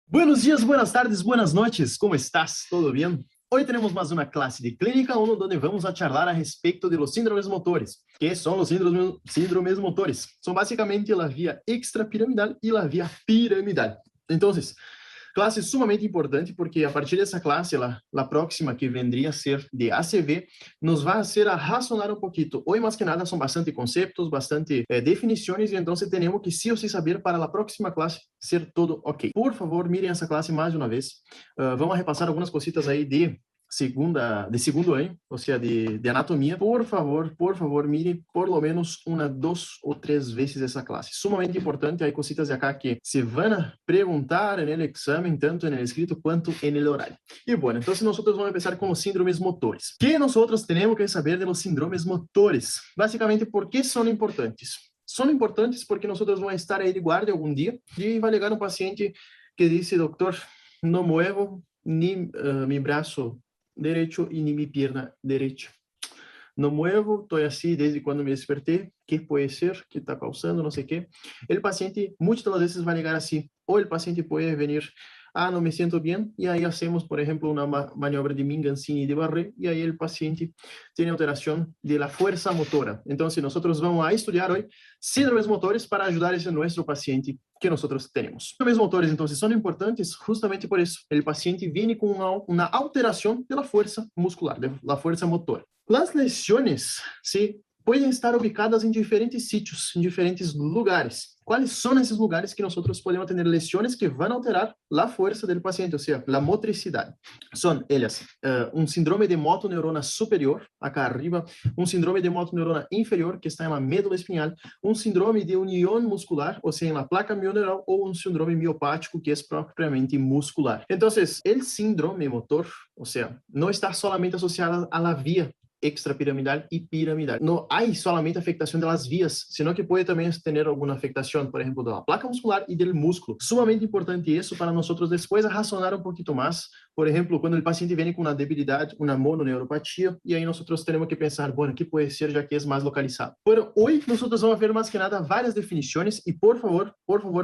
Buenos días, buenas tardes, buenas noches, ¿cómo estás? ¿Todo bien? Hoy tenemos más una clase de Clínica 1 donde vamos a charlar a respecto de los síndromes motores. ¿Qué son los síndromes motores? Son básicamente la vía extrapiramidal y la vía piramidal. Entonces, classe sumamente importante porque a partir dessa classe, a próxima que vendria a ser de ACV, nos vai ser a razonar um pouquinho. Hoje, mais que nada, são bastante conceitos, bastante definições, e então temos que sim ou sim saber para a próxima classe ser todo ok. Por favor, mirem essa classe mais de uma vez. Vamos repassar algumas cositas aí de segundo ano, ou seja, de anatomia. Por favor, mire por lo menos uma, duas ou três vezes essa classe. Sumamente importante, há cositas de acá que se van perguntar no exame, tanto no escrito quanto no horário. E bueno, então nós vamos começar com os síndromes motores. Que nós temos que saber de los síndromes motores? Basicamente, por que são importantes? São importantes porque nós vamos estar aí de guarda algum dia e vai chegar um paciente que diz, doutor, não muevo nem meu braço derecho y ni mi pierna derecha. No muevo, estoy así desde cuando me desperté. ¿Qué puede ser? ¿Qué está causando? No sé qué. El paciente muchas de las veces va a llegar así. O el paciente puede venir, no me siento bien, y ahí hacemos, por ejemplo, una maniobra de Mingancini y de Barré, y ahí el paciente tiene alteración de la fuerza motora. Entonces, nosotros vamos a estudiar hoy síndromes motores para ayudar a ese nuestro paciente que nosotros tenemos. Síndromes motores, entonces, son importantes justamente por eso. El paciente viene con una alteración de la fuerza muscular, de la fuerza motora. Las lesiones, ¿sí?, pueden estar ubicadas en diferentes sitios, en diferentes lugares. ¿Cuáles son esos lugares que nosotros podemos tener lesiones que van a alterar la fuerza del paciente, o sea, la motricidad? Son ellas, un síndrome de motoneurona superior, acá arriba, un síndrome de motoneurona inferior, que está en la médula espinhal, un síndrome de unión muscular, o sea, en la placa mioneural, o un síndrome miopático, que es propiamente muscular. Entonces, el síndrome motor, o sea, no está solamente asociado a la vía extrapiramidal y piramidal. No hay solamente afectación de las vías, sino que puede también tener alguna afectación, por ejemplo, de la placa muscular y del músculo. Sumamente importante eso para nosotros después razonar un poquito más. Por ejemplo, cuando el paciente viene con una debilidad, una mononeuropatía, y ahí nosotros tenemos que pensar, bueno, ¿qué puede ser ya que es más localizado? Pero hoy nosotros vamos a ver más que nada varias definiciones y por favor,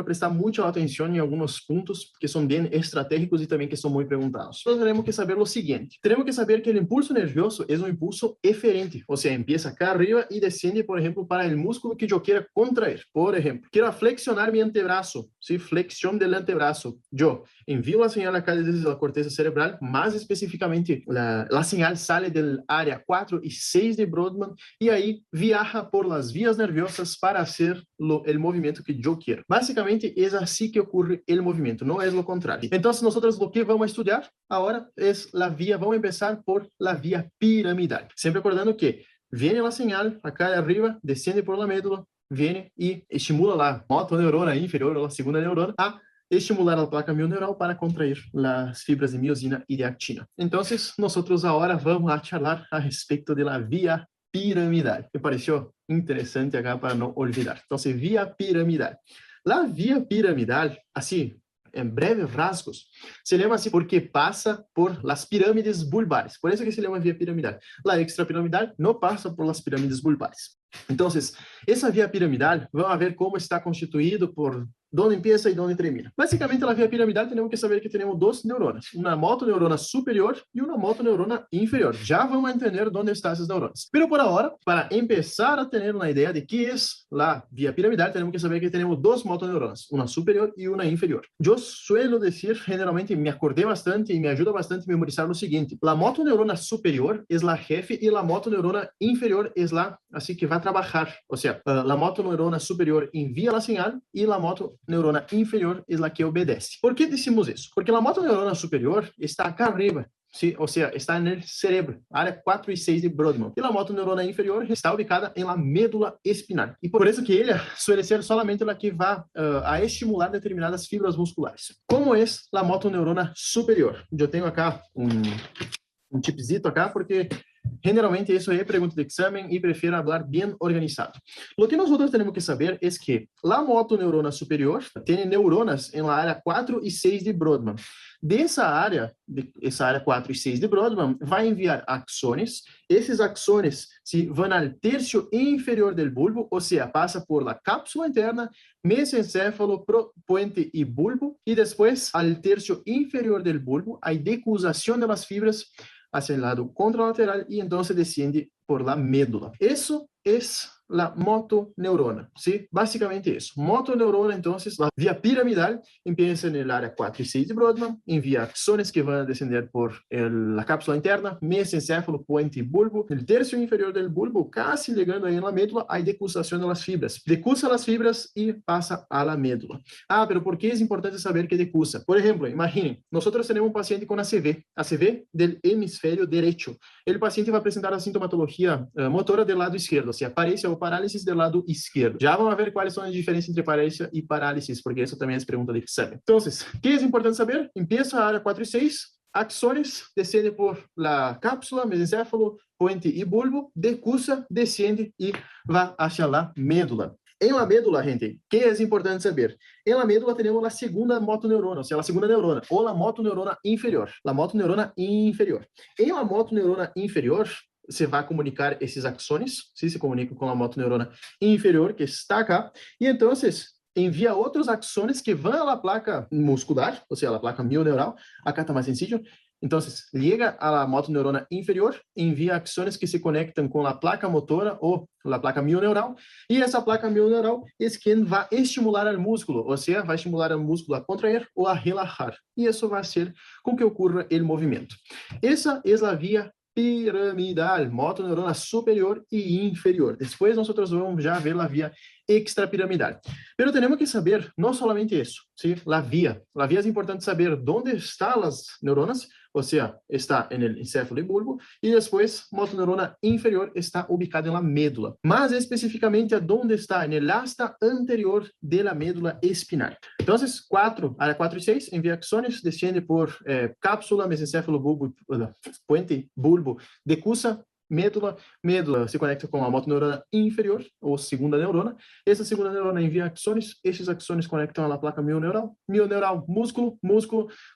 prestar mucha atención en algunos puntos que son bien estratégicos y también que son muy preguntados. Nosotros tenemos que saber lo siguiente. Tenemos que saber que el impulso nervioso es un impulso eferente, o sea, empieza acá arriba y desciende, por ejemplo, para el músculo que yo quiera contraer. Por ejemplo, quiero flexionar mi antebrazo, ¿sí? Flexión del antebrazo. Yo envío la señal acá desde la corteza cerebral, más específicamente la señal sale del área 4 y 6 de Brodmann y ahí viaja por las vías nerviosas para hacer el movimiento que yo quiero. Básicamente es así que ocurre el movimiento, no es lo contrario. Entonces nosotros lo que vamos a estudiar ahora es la vía, vamos a empezar por la vía piramidal. Siempre recordando que viene la señal acá de arriba, desciende por la médula, viene y estimula la motoneurona inferior o la segunda neurona a estimular a placa mioneural para contrair las fibras de miosina y de actina. Entonces, nosotros ahora vamos a charlar a respecto de la vía piramidal. Me pareció interesante acá para no olvidar. Entonces, vía piramidal. La vía piramidal, así, en breves rasgos, se llama así porque pasa por las pirámides bulbares. Por eso que se llama vía piramidal. La extrapiramidal no pasa por las pirámides bulbares. Entonces, esa vía piramidal, vamos a ver cómo está constituido por dónde empieza y dónde termina. Básicamente, la vía piramidal tenemos que saber que tenemos dos neuronas, una motoneurona superior y una motoneurona inferior. Ya vamos a entender dónde están esas neuronas. Pero por ahora, para empezar a tener una idea de qué es la vía piramidal, tenemos que saber que tenemos dos motoneuronas, una superior y una inferior. Yo suelo decir, generalmente, me acordé bastante y me ayuda bastante a memorizar lo siguiente. La motoneurona superior es la jefe y la motoneurona inferior es la, así que va a trabajar. O sea, la motoneurona superior envía la señal y la motoneurona inferior es la que obedece. ¿Por qué decimos eso? Porque la motoneurona superior está acá arriba, ¿sí? O sea, está en el cerebro, área 4 y 6 de Brodmann. Y la motoneurona inferior está ubicada en la médula espinal. Y por eso que ella suele ser solamente la que va a estimular determinadas fibras musculares. ¿Cómo es la motoneurona superior? Yo tengo acá un chipcito acá porque generalmente eso es pregunta de examen y prefiero hablar bien organizado. Lo que nosotros tenemos que saber es que la motoneurona superior tiene neuronas en la área 4 y 6 de Brodmann. De esa área 4 y 6 de Brodmann, va a enviar axones. Esses axones se van al tercio inferior del bulbo, o sea, pasa por la cápsula interna, mesencéfalo, puente y bulbo, y después al tercio inferior del bulbo hay decusación de las fibras hacia el lado contralateral y entonces desciende por la médula. Eso es la motoneurona, ¿sí? Básicamente eso. Motoneurona, entonces, la vía piramidal empieza en el área 4 y 6 de Brodmann, envía axones que van a descender por la cápsula interna, mesencéfalo, puente y bulbo. En el tercio inferior del bulbo, casi llegando ahí en la médula, hay decusación de las fibras. Decusa las fibras y pasa a la médula. Ah, pero ¿por qué es importante saber que decusa? Por ejemplo, imaginen, nosotros tenemos un paciente con ACV del hemisferio derecho. El paciente va a presentar la sintomatología motora del lado izquierdo, o sea, parecia o parálisis del lado izquierdo. Ya vamos a ver cuáles son las diferencias entre parecia y parálisis, porque eso también es pregunta de examen. Entonces, ¿qué es importante saber? Empieza a área 4 y 6, axones, desciende por la cápsula, mesencéfalo, puente y bulbo, decusa, desciende y va hacia la médula. En la médula, gente, ¿qué es importante saber? En la médula tenemos la segunda motoneurona, o sea, la segunda neurona, o la motoneurona inferior. La motoneurona inferior. En la motoneurona inferior, se vai comunicar esses axones, ¿sí? Se comunicam com a motoneurona inferior, que está acá, e então envia outros axones que vão à placa muscular, ou seja, a placa mioneural. Acá está mais sencillo. Então, liga a motoneurona inferior, envia axones que se conectam com a placa motora ou a placa mioneural, e essa placa mioneural é quem vai estimular o músculo, ou seja, vai estimular o músculo a contrair ou a relaxar, e isso vai ser com que ocorra o movimento. Essa é a via piramidal, motoneurona superior e inferior. Después nosotros vamos ya ver la vía extrapiramidal. Pero tenemos que saber no solamente eso, ¿sí? La vía es importante saber dónde están las neuronas, o sea, está en el encéfalo y bulbo, y después motoneurona inferior está ubicada en la médula. Más específicamente, ¿dónde está? En el asta anterior de la médula espinal. Entonces, área 4 y 6, envía axones, desciende por cápsula, mesencéfalo, bulbo, puente, bulbo, decusa, médula se conecta com a motoneurona inferior, ou segunda neurona. Essa segunda neurona envia axones, esses axones conectam a placa mioneural, músculo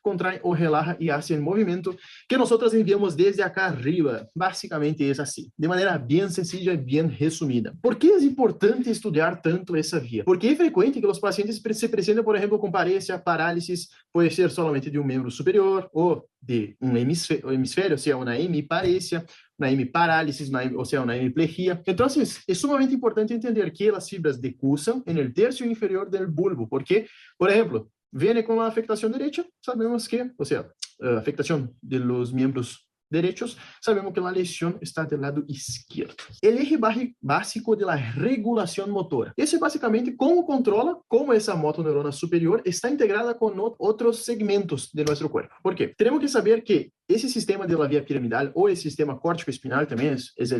contrai ou relaxa e hace o movimento que nós enviamos desde acá arriba. Basicamente é assim, de maneira bem sencilla e bem resumida. Por que é importante estudar tanto essa via? Porque é frequente que os pacientes se apresentem, por exemplo, com parecia, parálisis, pode ser solamente de um membro superior ou de um hemisfério, ou seja, uma hemiparesia, na hemiparálisis, ou seja, na hemiplegia. Então, é sumamente importante entender que as fibras decussam no terço inferior do bulbo, porque, por exemplo, vem com a afectação direita, sabemos que, ou seja, afectação de los miembros derechos, sabemos que a lesão está do lado esquerdo. O eje básico da regulação motora. Esse é basicamente como controla como essa motoneurona superior está integrada com outros segmentos de nosso corpo. Por quê? Temos que saber que esse sistema de la via piramidal ou esse sistema córtico-espinal também é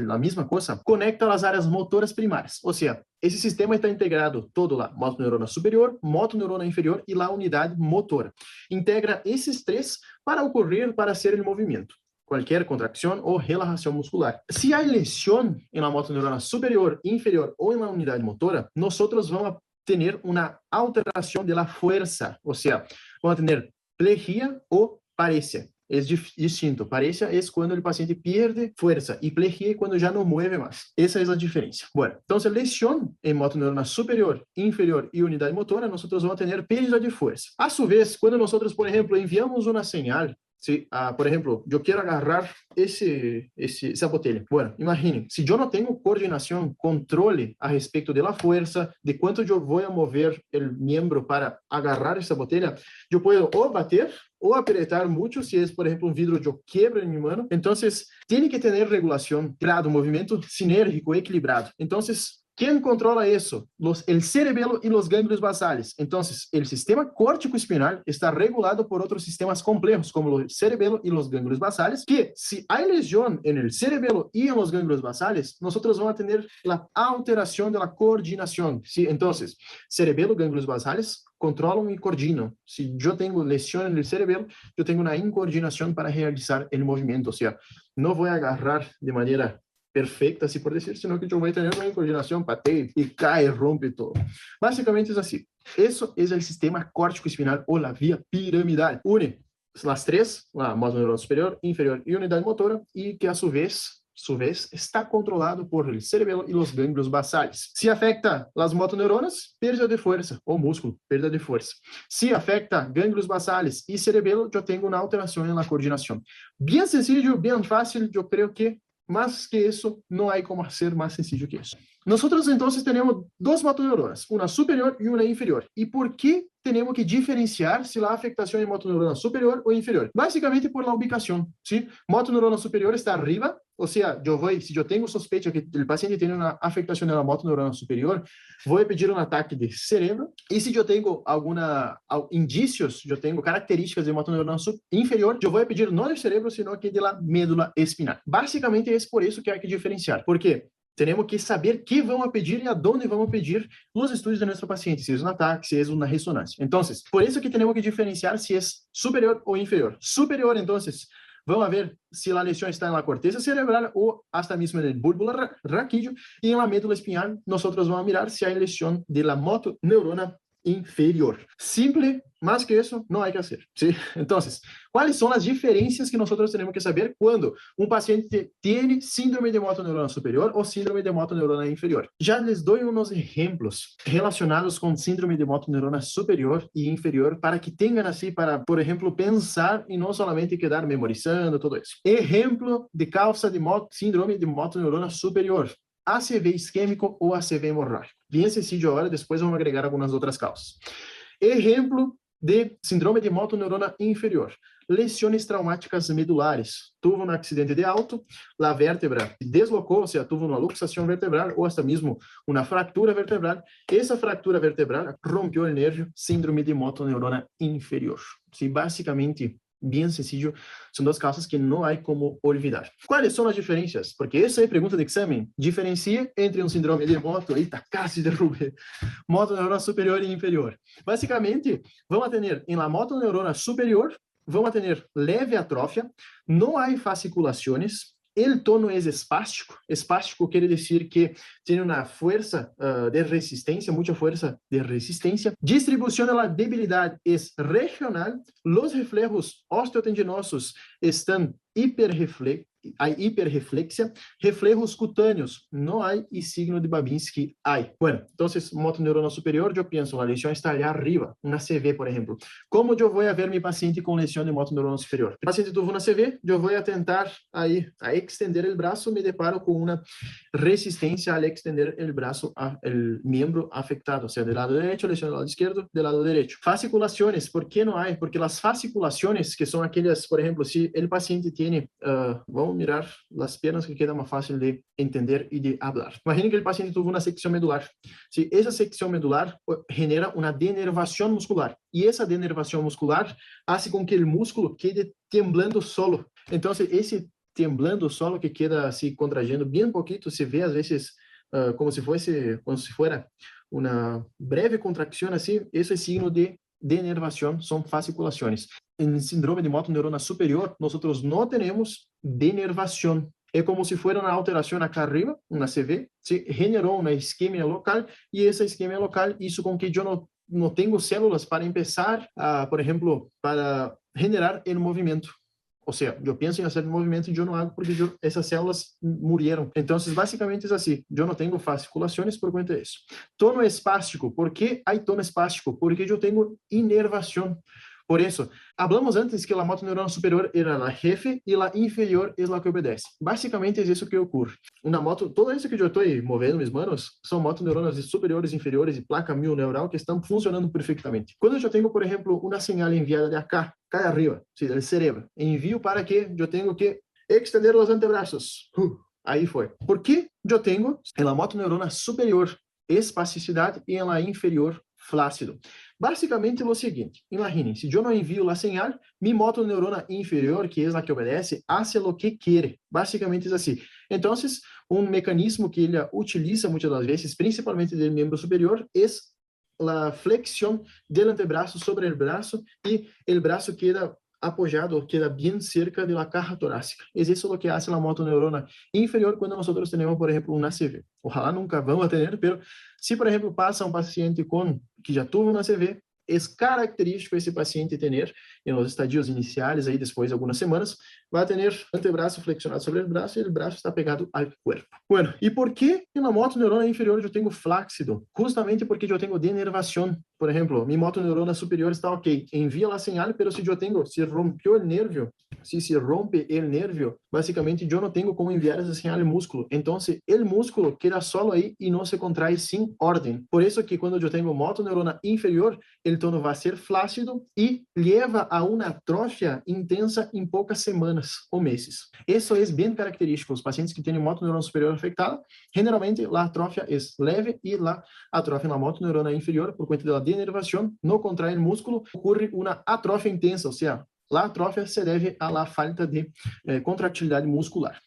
a mesma coisa, conecta as áreas motoras primárias. Ou seja, esse sistema está integrado todo lá, motoneurona superior, motoneurona inferior e a unidade motora. Integra esses três para ocorrer, para ser o movimento. Qualquer contracção ou relaxação muscular. Se há lesão em la motoneurona superior, inferior ou em la unidade motora, nós vamos ter uma alteração de la fuerza, ou seja, vamos ter plejia ou parecia. É distinto. Parecia é quando o paciente perde força e plejia é quando já não move mais. Essa é a diferença. Bueno, então, lesão em motoneurona superior, inferior e unidade motora, nós vamos ter pérdida de força. A sua vez, quando nós, por exemplo, enviamos uma señal, ¿sí? Por ejemplo, yo quiero agarrar esa botella. Bueno, imaginen, si yo no tengo coordinación, controle a respecto de la fuerza, de cuánto yo voy a mover el miembro para agarrar esa botella, yo puedo o bater o apretar mucho, si es, por ejemplo, un vidrio, yo quiebro en mi mano. Entonces, tiene que tener regulación, un movimiento sinérgico, equilibrado. Entonces, ¿Quién controla eso? El cerebelo y los ganglios basales. Entonces, el sistema córtico-espinal está regulado por otros sistemas complejos, como el cerebelo y los ganglios basales, que si hay lesión en el cerebelo y en los ganglios basales, nosotros vamos a tener la alteración de la coordinación. ¿Sí? Entonces, cerebelo, ganglios basales controlan y coordinan. Si yo tengo lesión en el cerebelo, yo tengo una incoordinación para realizar el movimiento. O sea, no voy a agarrar de manera perfecta, así por decir, sino que yo voy a tener una coordinación, pateo y cae, rompe todo. Básicamente es así. Eso es el sistema córtico-espinal o la vía piramidal. Une las tres, la motoneurona superior, inferior y unidad motora, y que a su vez está controlado por el cerebelo y los ganglios basales. Si afecta las motoneuronas, pérdida de fuerza, o músculo, pérdida de fuerza. Si afecta ganglios basales y cerebelo, yo tengo una alteración en la coordinación. Bien sencillo, bien fácil, yo creo que más que eso, no hay como hacer más sencillo que eso. Nosotros entonces tenemos dos motoneuronas, una superior y una inferior. ¿Y por qué tenemos que diferenciar si la afectación es motoneurona superior o inferior? Básicamente por la ubicación, ¿sí? Motoneurona superior está arriba, o sea, si yo tengo sospecha que el paciente tiene una afectación en la motoneurona superior, voy a pedir un ataque de cerebro. Y si yo tengo indicios, yo tengo características de motoneurona inferior, yo voy a pedir no del cerebro, sino que de la médula espinal. Básicamente es por eso que hay que diferenciar, porque tenemos que saber qué vamos a pedir y a dónde vamos a pedir los estudios de nuestro paciente, si es un ataque, si es una resonancia. Entonces, por eso que tenemos que diferenciar si es superior o inferior. Superior, entonces, vamos a ver si la lesión está en la corteza cerebral o hasta mismo en el bulbo raquídeo, y en la médula espinal nosotros vamos a mirar si hay lesión de la motoneurona inferior. Simple, más que eso, no hay que hacer, ¿sí? Entonces, ¿cuáles son las diferencias que nosotros tenemos que saber cuando un paciente tiene síndrome de motoneurona superior o síndrome de motoneurona inferior? Ya les doy unos ejemplos relacionados con síndrome de motoneurona superior y inferior para que tengan así, para, por ejemplo, pensar y no solamente quedar memorizando todo eso. Ejemplo de causa de síndrome de motoneurona superior: ACV isquêmico ou ACV hemorrágico. Bien sencillo ahora, después vamos a agregar algunas otras causas. Ejemplo de síndrome de motoneurona inferior: lesiones traumáticas medulares. Tuvo un accidente de auto, la vértebra deslocou, o sea, tuvo una luxación vertebral o hasta mismo una fractura vertebral. Esa fractura vertebral rompió el nervio, síndrome de motoneurona inferior. Sí, básicamente, bien sencillo, son dos causas que no hay como olvidar. ¿Cuáles son las diferencias? Porque esa es pregunta de examen. Diferencia entre un síndrome de moto, casi derrubé, motoneurona superior e inferior. Básicamente, vamos a tener en la motoneurona superior, vamos a tener leve atrofia, no hay fasciculaciones. El tono es espástico. Espástico quiere decir que tiene una fuerza de resistencia, mucha fuerza de resistencia. Distribución de la debilidad es regional. Los reflejos osteotendinosos están hay hiperreflexia. Reflejos cutáneos no hay, y signo de Babinski hay. Bueno, entonces, motoneurona superior, yo pienso, la lesión está allá arriba, una CV, por ejemplo. ¿Cómo yo voy a ver mi paciente con lesión de motoneurona superior? El paciente tuvo una CV, yo voy a tentar ahí a extender el brazo, me deparo con una resistencia al extender el brazo, el miembro afectado, o sea, del lado derecho, lesión del lado izquierdo, del lado derecho. Fasciculaciones, ¿por qué no hay? Porque las fasciculaciones, que son aquellas, por ejemplo, si el paciente tiene, vamos a mirar las piernas, que queda más fácil de entender y de hablar. Imaginen que el paciente tuvo una sección medular. Si esa sección medular genera una denervación muscular, y esa denervación muscular hace con que el músculo quede temblando solo. Entonces, ese temblando solo que queda así contrayendo bien poquito, se ve a veces como si fuera una breve contracción así. Eso es signo de denervación, son fasciculaciones. En el síndrome de motoneurona superior, nosotros no tenemos denervación. É como se fosse uma alteração acá arriba, uma CV, se generou uma isquemia local, e essa isquemia local, isso com que eu não tenho células para começar, por exemplo, para generar o movimento. Ou seja, eu penso em fazer o movimento e eu não hago porque essas células murieron. Então, basicamente é assim. Eu não tenho fasciculações por conta disso. Tono espástico. ¿Por que há tono espástico? Porque eu tenho inervação. Por eso, hablamos antes que la motoneurona superior era la jefe y la inferior es la que obedece. Básicamente es eso que ocurre. Una moto, todo eso que yo estoy moviendo mis manos son motoneuronas superiores, inferiores y placa mioneural que están funcionando perfectamente. Cuando yo tengo, por ejemplo, una señal enviada de acá, cae arriba, sí, del cerebro, envío para que yo tengo que extender los antebrazos. Aí foi. ¿Por qué yo tengo en la motoneurona superior espasticidade e en la inferior flácido? Basicamente é o seguinte, imaginem, se eu não envio a señal, mi motoneurona inferior, que é a que obedece, hace lo que quiere. Basicamente é assim. Então, um mecanismo que ele utiliza muitas das vezes, principalmente do membro superior, é a flexión del antebraço sobre o braço e o braço queda apoyado, queda bien cerca de la caja torácica. Es eso lo que hace la motoneurona inferior cuando nosotros tenemos, por ejemplo, un ACV. Ojalá nunca vamos a tener, pero si, por ejemplo, pasa un paciente que ya tuvo un ACV, es característico esse paciente ter, em los estadios iniciais, aí depois de algumas semanas, vai ter antebraço flexionado sobre o braço e o braço está pegado ao corpo. Bueno, e por que na motoneurona inferior eu tenho flácido? Justamente porque eu tenho denervação. Por exemplo, minha motoneurona superior está ok, envia a señal, pero se rompeu o nervio, se rompe o nervio, basicamente eu não tenho como enviar essa señal ao músculo. Então, o músculo queda solo aí e não se contrai sem ordem. Por isso que quando eu tenho motoneurona inferior, o tono vai ser flácido e leva a uma atrofia intensa em poucas semanas ou meses. Isso é bem característico. Os pacientes que têm motoneurona superior afetada, generalmente a atrofia é leve e a atrofia na motoneurona inferior, por conta da denervação, não contrai o músculo, ocorre uma atrofia intensa, ou seja, a atrofia se deve à falta de contractilidade muscular.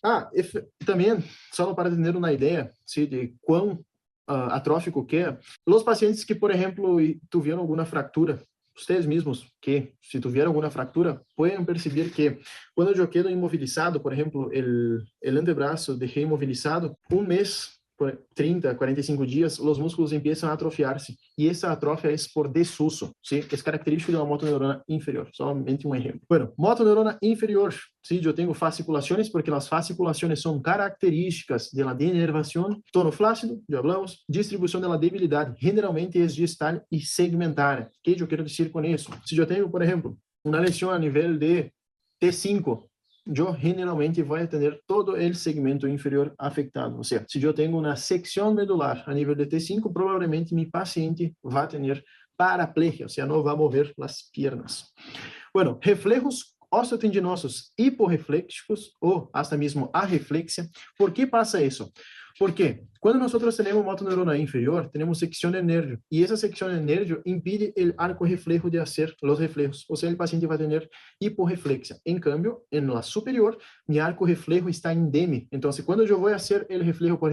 Também, só para ter uma ideia de quão atrófico que é, os pacientes que, por exemplo, tiveram alguma fractura, vocês mesmos que, se tiveram alguma fractura, podem perceber que quando eu quedo imobilizado, por exemplo, o antebraço deixei imobilizado, um mês, 30, 45 dias, os músculos começam a atrofiar-se. E essa atrofia é por desuso, ¿sí? É característico de uma motoneurona inferior. Somente um exemplo. Bueno, motoneurona inferior. Sí, eu tenho fasciculações porque as fasciculações são características da denervação, tono flácido, já falamos, distribuição da debilidade, generalmente é distal e segmentária. O que eu quero dizer com isso? Se eu tenho, por exemplo, uma lesão a nível de T5, eu generalmente vou ter todo o segmento inferior afetado. Ou seja, se eu tenho uma secção medular a nível de T5, provavelmente meu paciente vai ter paraplegia, ou seja, não vai mover as pernas. Bueno, reflejos osteotendinosos hiporreflexos ou hasta mesmo arreflexia. ¿Por qué pasa eso? Porque quando nós temos motoneurona inferior, temos secção de nervio, e essa secção de nervio impide o arco reflejo de fazer os reflejos, ou seja, o paciente vai ter hiporreflexia. Em cambio, em la superior, mi arco reflejo está indeme. Então, quando eu vou fazer o reflejo, por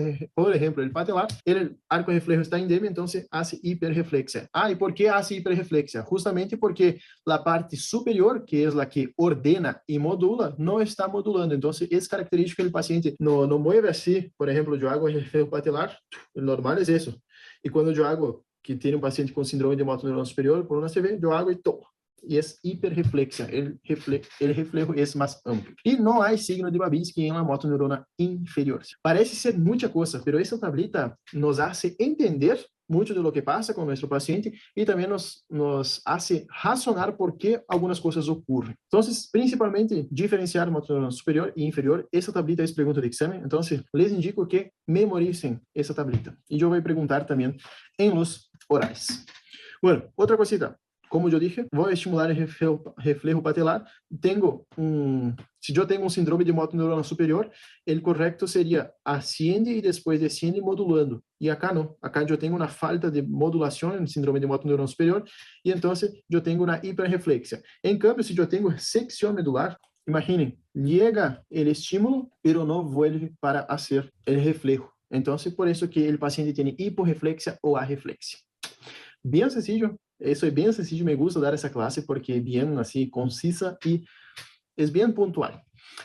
exemplo, o patelar, o arco reflejo está indeme, então hace hiperreflexia. E por que hace hiperreflexia? Justamente porque a parte superior, que é a que ordena e modula, não está modulando. Então, é característico que o paciente não mueve assim, por exemplo, eu hago reflejo patelar, o normal é isso. E quando eu hago, que tem um paciente com síndrome de motoneurona superior, por uma CV, eu hago e tomo. E é hiperreflexia, o reflejo é mais amplo. E não há signo de Babinski em uma motoneurona inferior. Parece ser muita coisa, mas essa tablita nos hace entender muito do que passa com o nosso paciente e também nos hace razonar por que algumas coisas ocorrem. Então, principalmente, diferenciar motoneurona superior e inferior. Essa tablita é pergunta de exame, então, les indico que memoricem essa tablita. E eu vou perguntar também em los orais. Bueno, outra cosita. Como eu dije, vou estimular o reflejo patelar. Se eu tenho um síndrome de motoneurona superior, o correto seria asciende e depois descende modulando. E acá não. Acá eu tenho uma falta de modulação no síndrome de motoneurona superior e então eu tenho uma hiperreflexia. Em câmbio, se eu tenho secção medular, imaginem, chega o estímulo, pero não vuelve para fazer o reflejo. Então, por isso que o paciente tem hiporreflexia ou arreflexia. Bem sencillo. Isso é bem sencillo, me gusta dar essa classe porque é bem assim concisa e é bem pontual.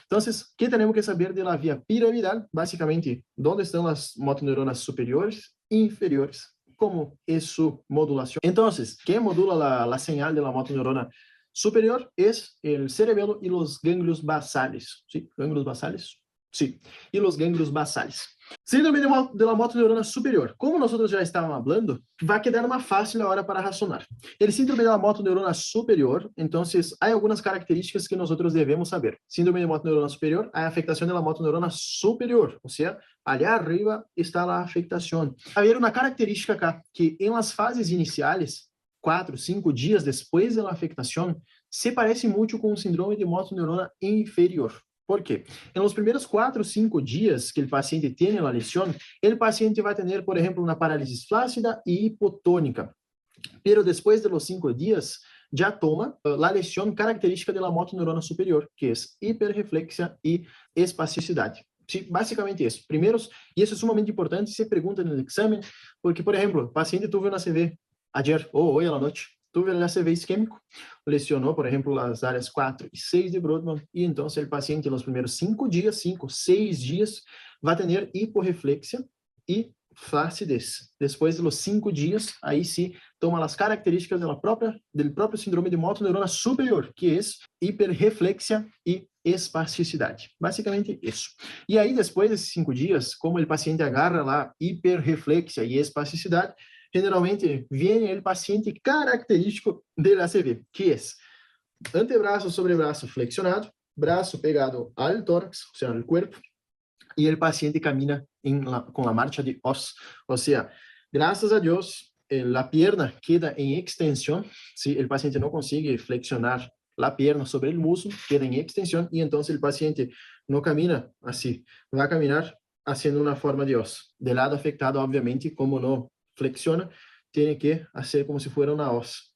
Então, o que temos que saber da via piramidal? Basicamente, onde estão as motoneuronas superiores e inferiores? Como é sua modulação? Então, quem modula a señal da motoneurona superior é o cerebelo e os gânglios basales. ¿Sí? ¿Gânglios basales? Sí. E os gânglios basales. Síndrome de la motoneurona superior. Como nós já estávamos falando, vai quedar uma fácil hora para razonar. O síndrome da motoneurona superior, então, há algumas características que nós devemos saber. Síndrome de motoneurona superior, a afectação da motoneurona superior, ou seja, ali arriba está a afectação. Há uma característica acá, que em las fases iniciais, 4, 5 dias depois da afectação, se parece muito com o síndrome de motoneurona inferior. ¿Por quê? En los primeros 4 o 5 días que el paciente tiene la lesión, el paciente va a tener, por ejemplo, una parálisis flácida y hipotónica. Pero después de los 5 días, ya toma la lesión característica de la motoneurona superior, que es hiperreflexia y espasticidad. Sí, basicamente eso. Primeros, y eso es sumamente importante, se pregunta en el examen, porque, por ejemplo, el paciente tuvo una ACV ayer o hoy a la noche, tuve el ACV isquémico, lesionó, por ejemplo, las áreas 4 y 6 de Brodmann, y entonces el paciente en los primeros 5 días, 5, 6 días, va a tener hiporreflexia y flacidez. Después de los 5 días, aí sim, toma as características do próprio síndrome de motoneurona superior, que é hiperreflexia e espasticidade. Basicamente isso. E aí, depois desses 5 dias, como o paciente agarra lá hiperreflexia e espasticidade, generalmente vem o paciente característico do ACV, que é antebraço sobre braço flexionado, braço pegado ao tórax, ou seja, ao corpo, y el paciente camina con la marcha de os. O sea, gracias a Dios, la pierna queda en extensión. Si el paciente no consigue flexionar la pierna sobre el muslo, queda en extensión y entonces el paciente no camina así, va a caminar haciendo una forma de os. Del lado afectado, obviamente, como no flexiona, tiene que hacer como si fuera una os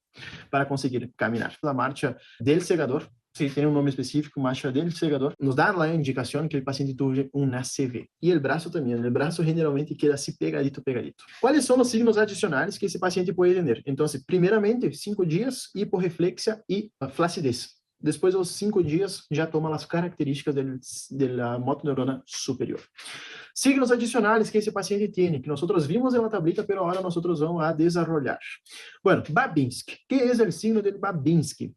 para conseguir caminar. La marcha del segador, sí, tiene un nombre específico, marcha del segador, nos da la indicación que el paciente tuvo un ACV. Y el brazo también, el brazo generalmente queda así pegadito, pegadito. ¿Cuáles son los signos adicionales que ese paciente puede tener? Entonces, primeramente, 5 días, hiporreflexia y flacidez. Después de los 5 días, ya toma las características de la motoneurona superior. Signos adicionales que ese paciente tiene, que nosotros vimos en la tablita, pero ahora nosotros vamos a desarrollar. Bueno, Babinski. ¿Qué es el signo del Babinski?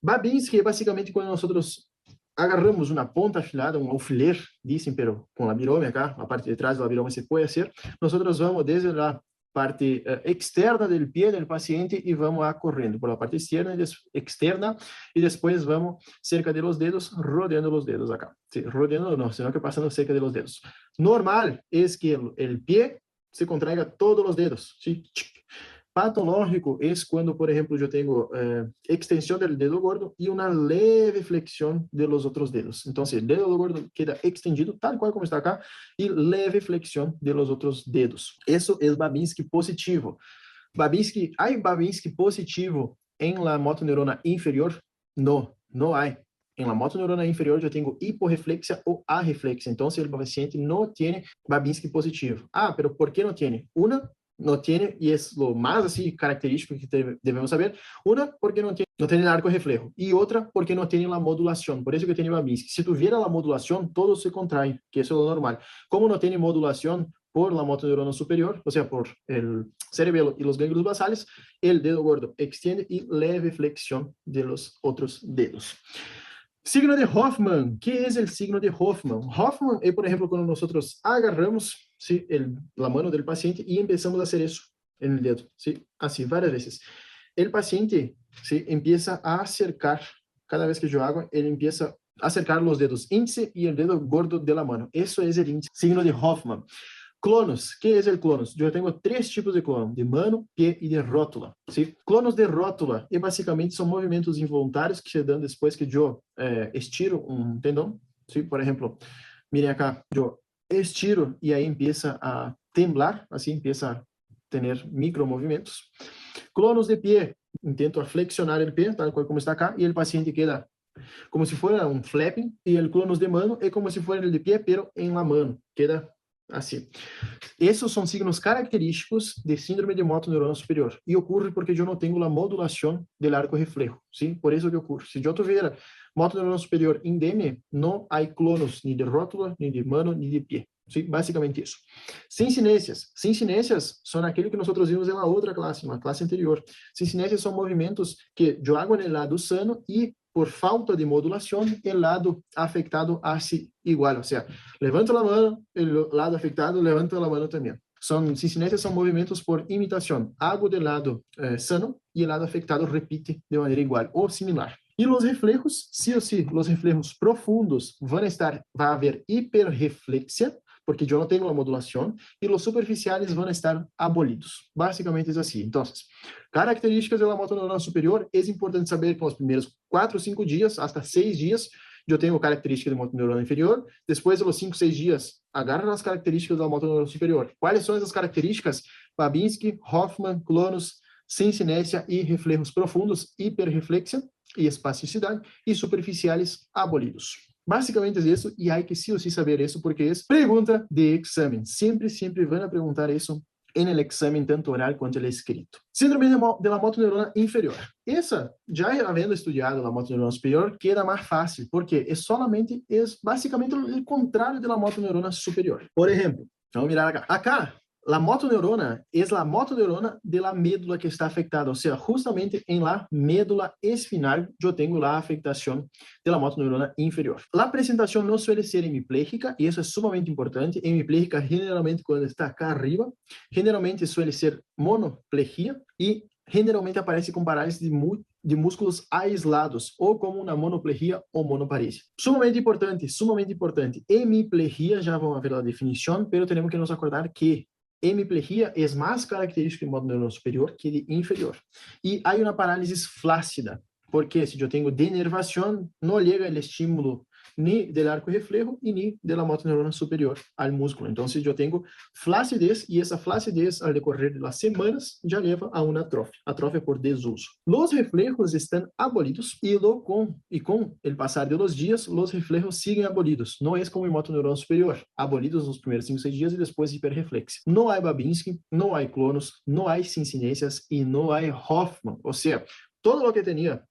Babinski é basicamente quando nós agarramos uma ponta afilada, um alfiler, dizem, pero com a virome acá, a parte de trás da virome se pode fazer, nós vamos desde a parte externa do pé do paciente e vamos correndo por la parte externa e depois vamos cerca de los dedos, rodeando los dedos acá. Sí, rodeando não, sino que passando cerca de los dedos. Normal é que o pé se contraiga todos os dedos, ¿sí? Patológico é quando, por exemplo, eu tenho extensão do dedo gordo e uma leve flexião de los outros dedos. Então, o dedo gordo queda extendido, tal qual como está acá, e leve flexião de los outros dedos. Isso é Babinski positivo. ¿Hay Babinski positivo em la motoneurona inferior? No, no hay. En la motoneurona inferior eu tenho hiporreflexia ou arreflexia. Então, o paciente não tem Babinski positivo. Ah, pero ¿por qué no tiene? Una, no tiene, y es lo más así característico que debemos saber. Una, porque no tiene el arco reflejo. Y otra, porque no tiene la modulación. Por eso que tiene Babinski. Si tuviera la modulación, todo se contrae, que eso es lo normal. Como no tiene modulación por la motoneurona superior, o sea, por el cerebelo y los ganglios basales, el dedo gordo extiende y leve flexión de los otros dedos. Signo de Hoffman. ¿Qué es el signo de Hoffman? Hoffman es, por ejemplo, cuando nosotros agarramos, ¿sí?, la mano del paciente y empezamos a hacer eso en el dedo, ¿sí? Así, varias veces. El paciente, ¿sí?, empieza a acercar, cada vez que yo hago, él empieza a acercar los dedos índice y el dedo gordo de la mano. Eso es el índice. Signo de Hoffman. Clonos. ¿Qué es el clonos? Yo tengo 3 tipos de clono, de mano, pé y de rótula, ¿sí? Clonos de rótula, e basicamente são movimentos involuntários que se dão depois que eu estiro um tendão, ¿sí? Por exemplo, miren acá, eu estiro e aí empieza a temblar, assim empieza a ter micromovimentos. Clonos de pé, intento flexionar o pé, tal como está acá, e o paciente queda como se fosse um flapping, e o clonos de mano é como se fosse el de pé, pero em la mano, queda assim. Esses são signos característicos de síndrome de motoneurona superior. E ocorre porque eu não tenho a modulação do arco reflejo. ¿Sí? Por isso que ocorre. Se eu tiver motoneurona superior indeme, não há clonos nem de rótula, nem de mano, nem de pé. ¿Sí? Basicamente isso. Sincinesias. Sincinesias são aquilo que nós vimos na outra classe, na classe anterior. Sincinesias são movimentos que eu hago no lado sano e por falta de modulação, o lado afectado hace igual. O sea, levanto a mano, o lado afectado levanta a mano também. Sincinesias são movimentos por imitação. Hago do lado sano e o lado afectado repite de maneira igual ou similar. E os reflejos, sí ou sí, os reflejos profundos vai haver hiperreflexia, porque eu não tenho a modulação, e os superficiais vão estar abolidos. Basicamente é assim. Então, características da motoneurona superior, é importante saber que nos primeiros 4 ou 5 dias, até 6 dias, eu tenho característica de motoneurona inferior, depois de los 5, 6 dias, agarra as características da motoneurona superior. Quais são essas características? Babinski, Hoffman, clonos, sensinésia e reflejos profundos, hiperreflexia e espasticidade, e superficiais abolidos. Basicamente é isso, e há que sim ou sim saber isso, porque é pergunta de exame. Sempre vão perguntar isso en el examen, tanto oral quanto el escrito. Síndrome de la motoneurona inferior. Essa, já havendo estudado a motoneurona superior, queda mais fácil, porque é basicamente o contrário da motoneurona superior. Por exemplo, vamos mirar acá. Acá, la motoneurona es la motoneurona de la médula que está afectada, o sea, justamente en la médula espinal yo tengo la afectación de la motoneurona inferior. La presentación no suele ser hemipléjica, y eso es sumamente importante. Hemipléjica generalmente cuando está acá arriba, generalmente suele ser monoplegia y generalmente aparece com parálisis de músculos aislados, ou como uma monoplegia ou monoparesia. Sumamente importante. Hemiplegia, já vamos ver a definição, mas temos que nos acordar que hemiplegia é mais característica de motoneurona superior que de inferior. E há uma parálise flácida, porque se eu tenho denervação, não chega o estímulo ni del arco reflejo y ni de la motoneurona superior al músculo. Entonces yo tengo flacidez y esa flacidez al decorrer de las semanas ya lleva a una atrofia por desuso. Los reflejos están abolidos y con el pasar de los días los reflejos siguen abolidos. No es como en motoneurona superior, abolidos los primeros 5 o 6 días y después hiperreflexia. No hay Babinski, no hay clonos, no hay cincinesias y no hay Hoffman. O sea, todo lo que tenía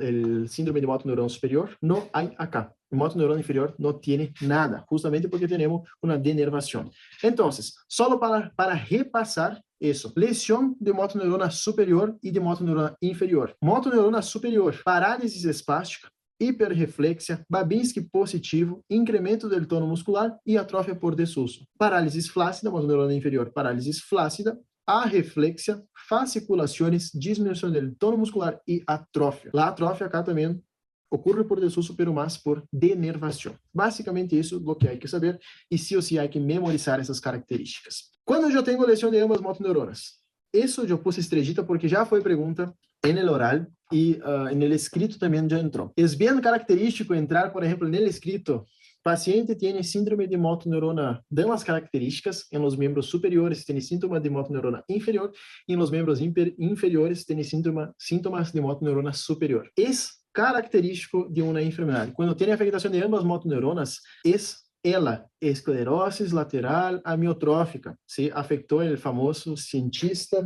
el síndrome de motoneurona superior no hay acá. El motoneurona inferior no tiene nada, justamente porque tenemos una denervación. Entonces, solo para repasar eso, lesión de motoneurona superior y de motoneurona inferior. Motoneurona superior, parálisis espástica, hiperreflexia, Babinski positivo, incremento del tono muscular e atrofia por desuso. Parálisis flácida, motoneurona inferior, parálisis flácida, arreflexia, fasciculações, diminuição do tono muscular e atrofia. A atrofia acá também ocorre por desuso, pero mais por denervação. Basicamente isso é o que há que saber e sim ou sim há que memorizar essas características. Quando eu tenho lesão de ambas motoneuronas? Isso eu pus estrellita porque já foi pergunta en el oral y en el escrito también ya entró. Es bien característico entrar, por ejemplo, en el escrito. Paciente tiene síndrome de motoneurona, dan las características, en los miembros superiores tiene síntomas de motoneurona inferior y en los miembros inferiores tiene síntomas de motoneurona superior. Es característico de una enfermedad. Cuando tiene afectación de ambas motoneuronas, es ela, esclerosis lateral amiotrófica, se afectou el famoso cientista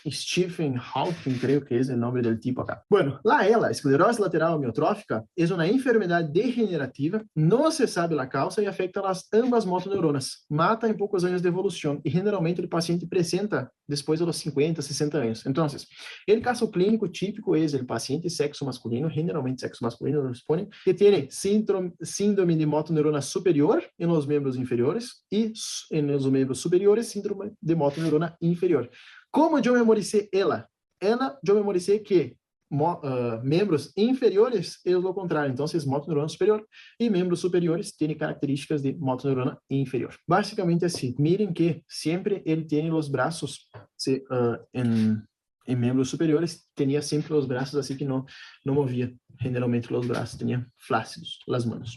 Stephen Hawking, creo que es el nombre del tipo acá. Bueno, la esclerosis lateral amiotrófica, es una enfermedad degenerativa, no se sabe la causa y afecta ambas motoneuronas, mata en pocos años de evolución y generalmente el paciente presenta después de los 50, 60 años. Entonces, el caso clínico típico es el paciente sexo masculino, generalmente sexo masculino nos ponen, que tiene síndrome de motoneurona superior en los miembros inferiores y en los miembros superiores síndrome de motoneurona inferior. ¿Cómo yo memoricé ela? Yo memoricé que membros inferiores é o contrário, então motoneurona superior e membros superiores têm características de motoneurona inferior. Basicamente assim, miren que sempre ele tem os braços em membros superiores, tinha sempre os braços assim que não movia, generalmente os braços tinha flácidos, as mãos.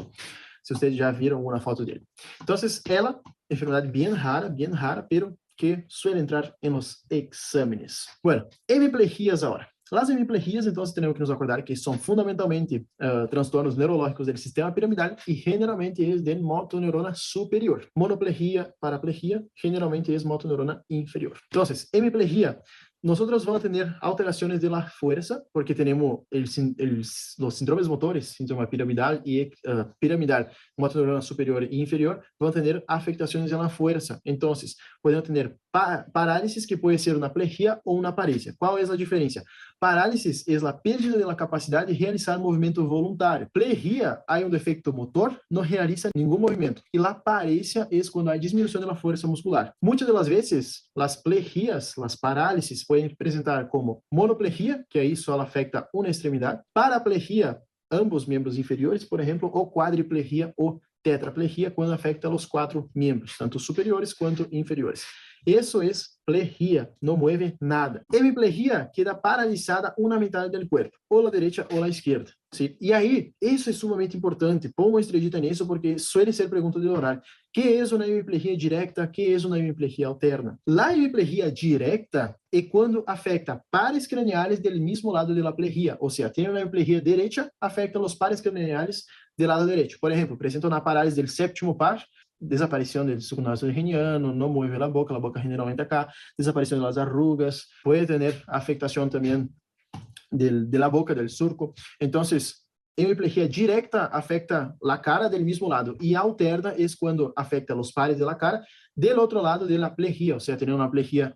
Se vocês já viram alguma foto dele. Então, ela, enfermedade bem rara, pero que suele entrar en los exámenes. Bueno, hemiplegias ahora. Las hemiplegias, entonces, tenemos que nos acordar que son fundamentalmente trastornos neurológicos del sistema piramidal y generalmente es de motoneurona superior. Monoplegia, paraplegia, generalmente es motoneurona inferior. Entonces, hemiplegia, nosotros vamos a tener alteraciones de la fuerza, porque tenemos los síndromes motores, síndrome piramidal y piramidal, motoneurona superior e inferior, van a tener afectaciones en la fuerza. Entonces, podemos tener parálisis, que puede ser una plegia o una paresia. ¿Cuál es la diferencia? Parálisis es la pérdida de la capacidad de realizar movimiento voluntario. Plegia, hay un defecto motor, no realiza ningún movimiento. Y la paresia es cuando hay disminución de la fuerza muscular. Muchas de las veces, las plegias, las parálisis, pueden presentar como monoplegia, que ahí solo afecta una extremidad, paraplegia, ambos miembros inferiores, por ejemplo, o cuadriplegia o tetraplegia, quando afecta os 4 membros, tanto superiores quanto inferiores. Isso é plejía, no mueve nada. Hemiplejía queda paralizada una mitad del cuerpo, o la derecha o la izquierda. ¿Sí? Y ahí, eso es sumamente importante. Pongo estrellita en eso porque suele ser pregunta del oral. ¿Qué es una hemiplejía directa? ¿Qué es una hemiplejía alterna? La hemiplejía directa es cuando afecta pares craneales del mismo lado de la plejía. O sea, tiene una hemiplejía derecha, afecta los pares craneales del lado derecho. Por ejemplo, presenta una parálisis del séptimo par, desaparición del sulcus reniano, no mueve la boca generalmente acá, desaparición de las arrugas, puede tener afectación también de la boca, del surco. Entonces, hemiplejía directa afecta la cara del mismo lado y alterna es cuando afecta los pares de la cara del otro lado de la plejía, o sea, tener una plejía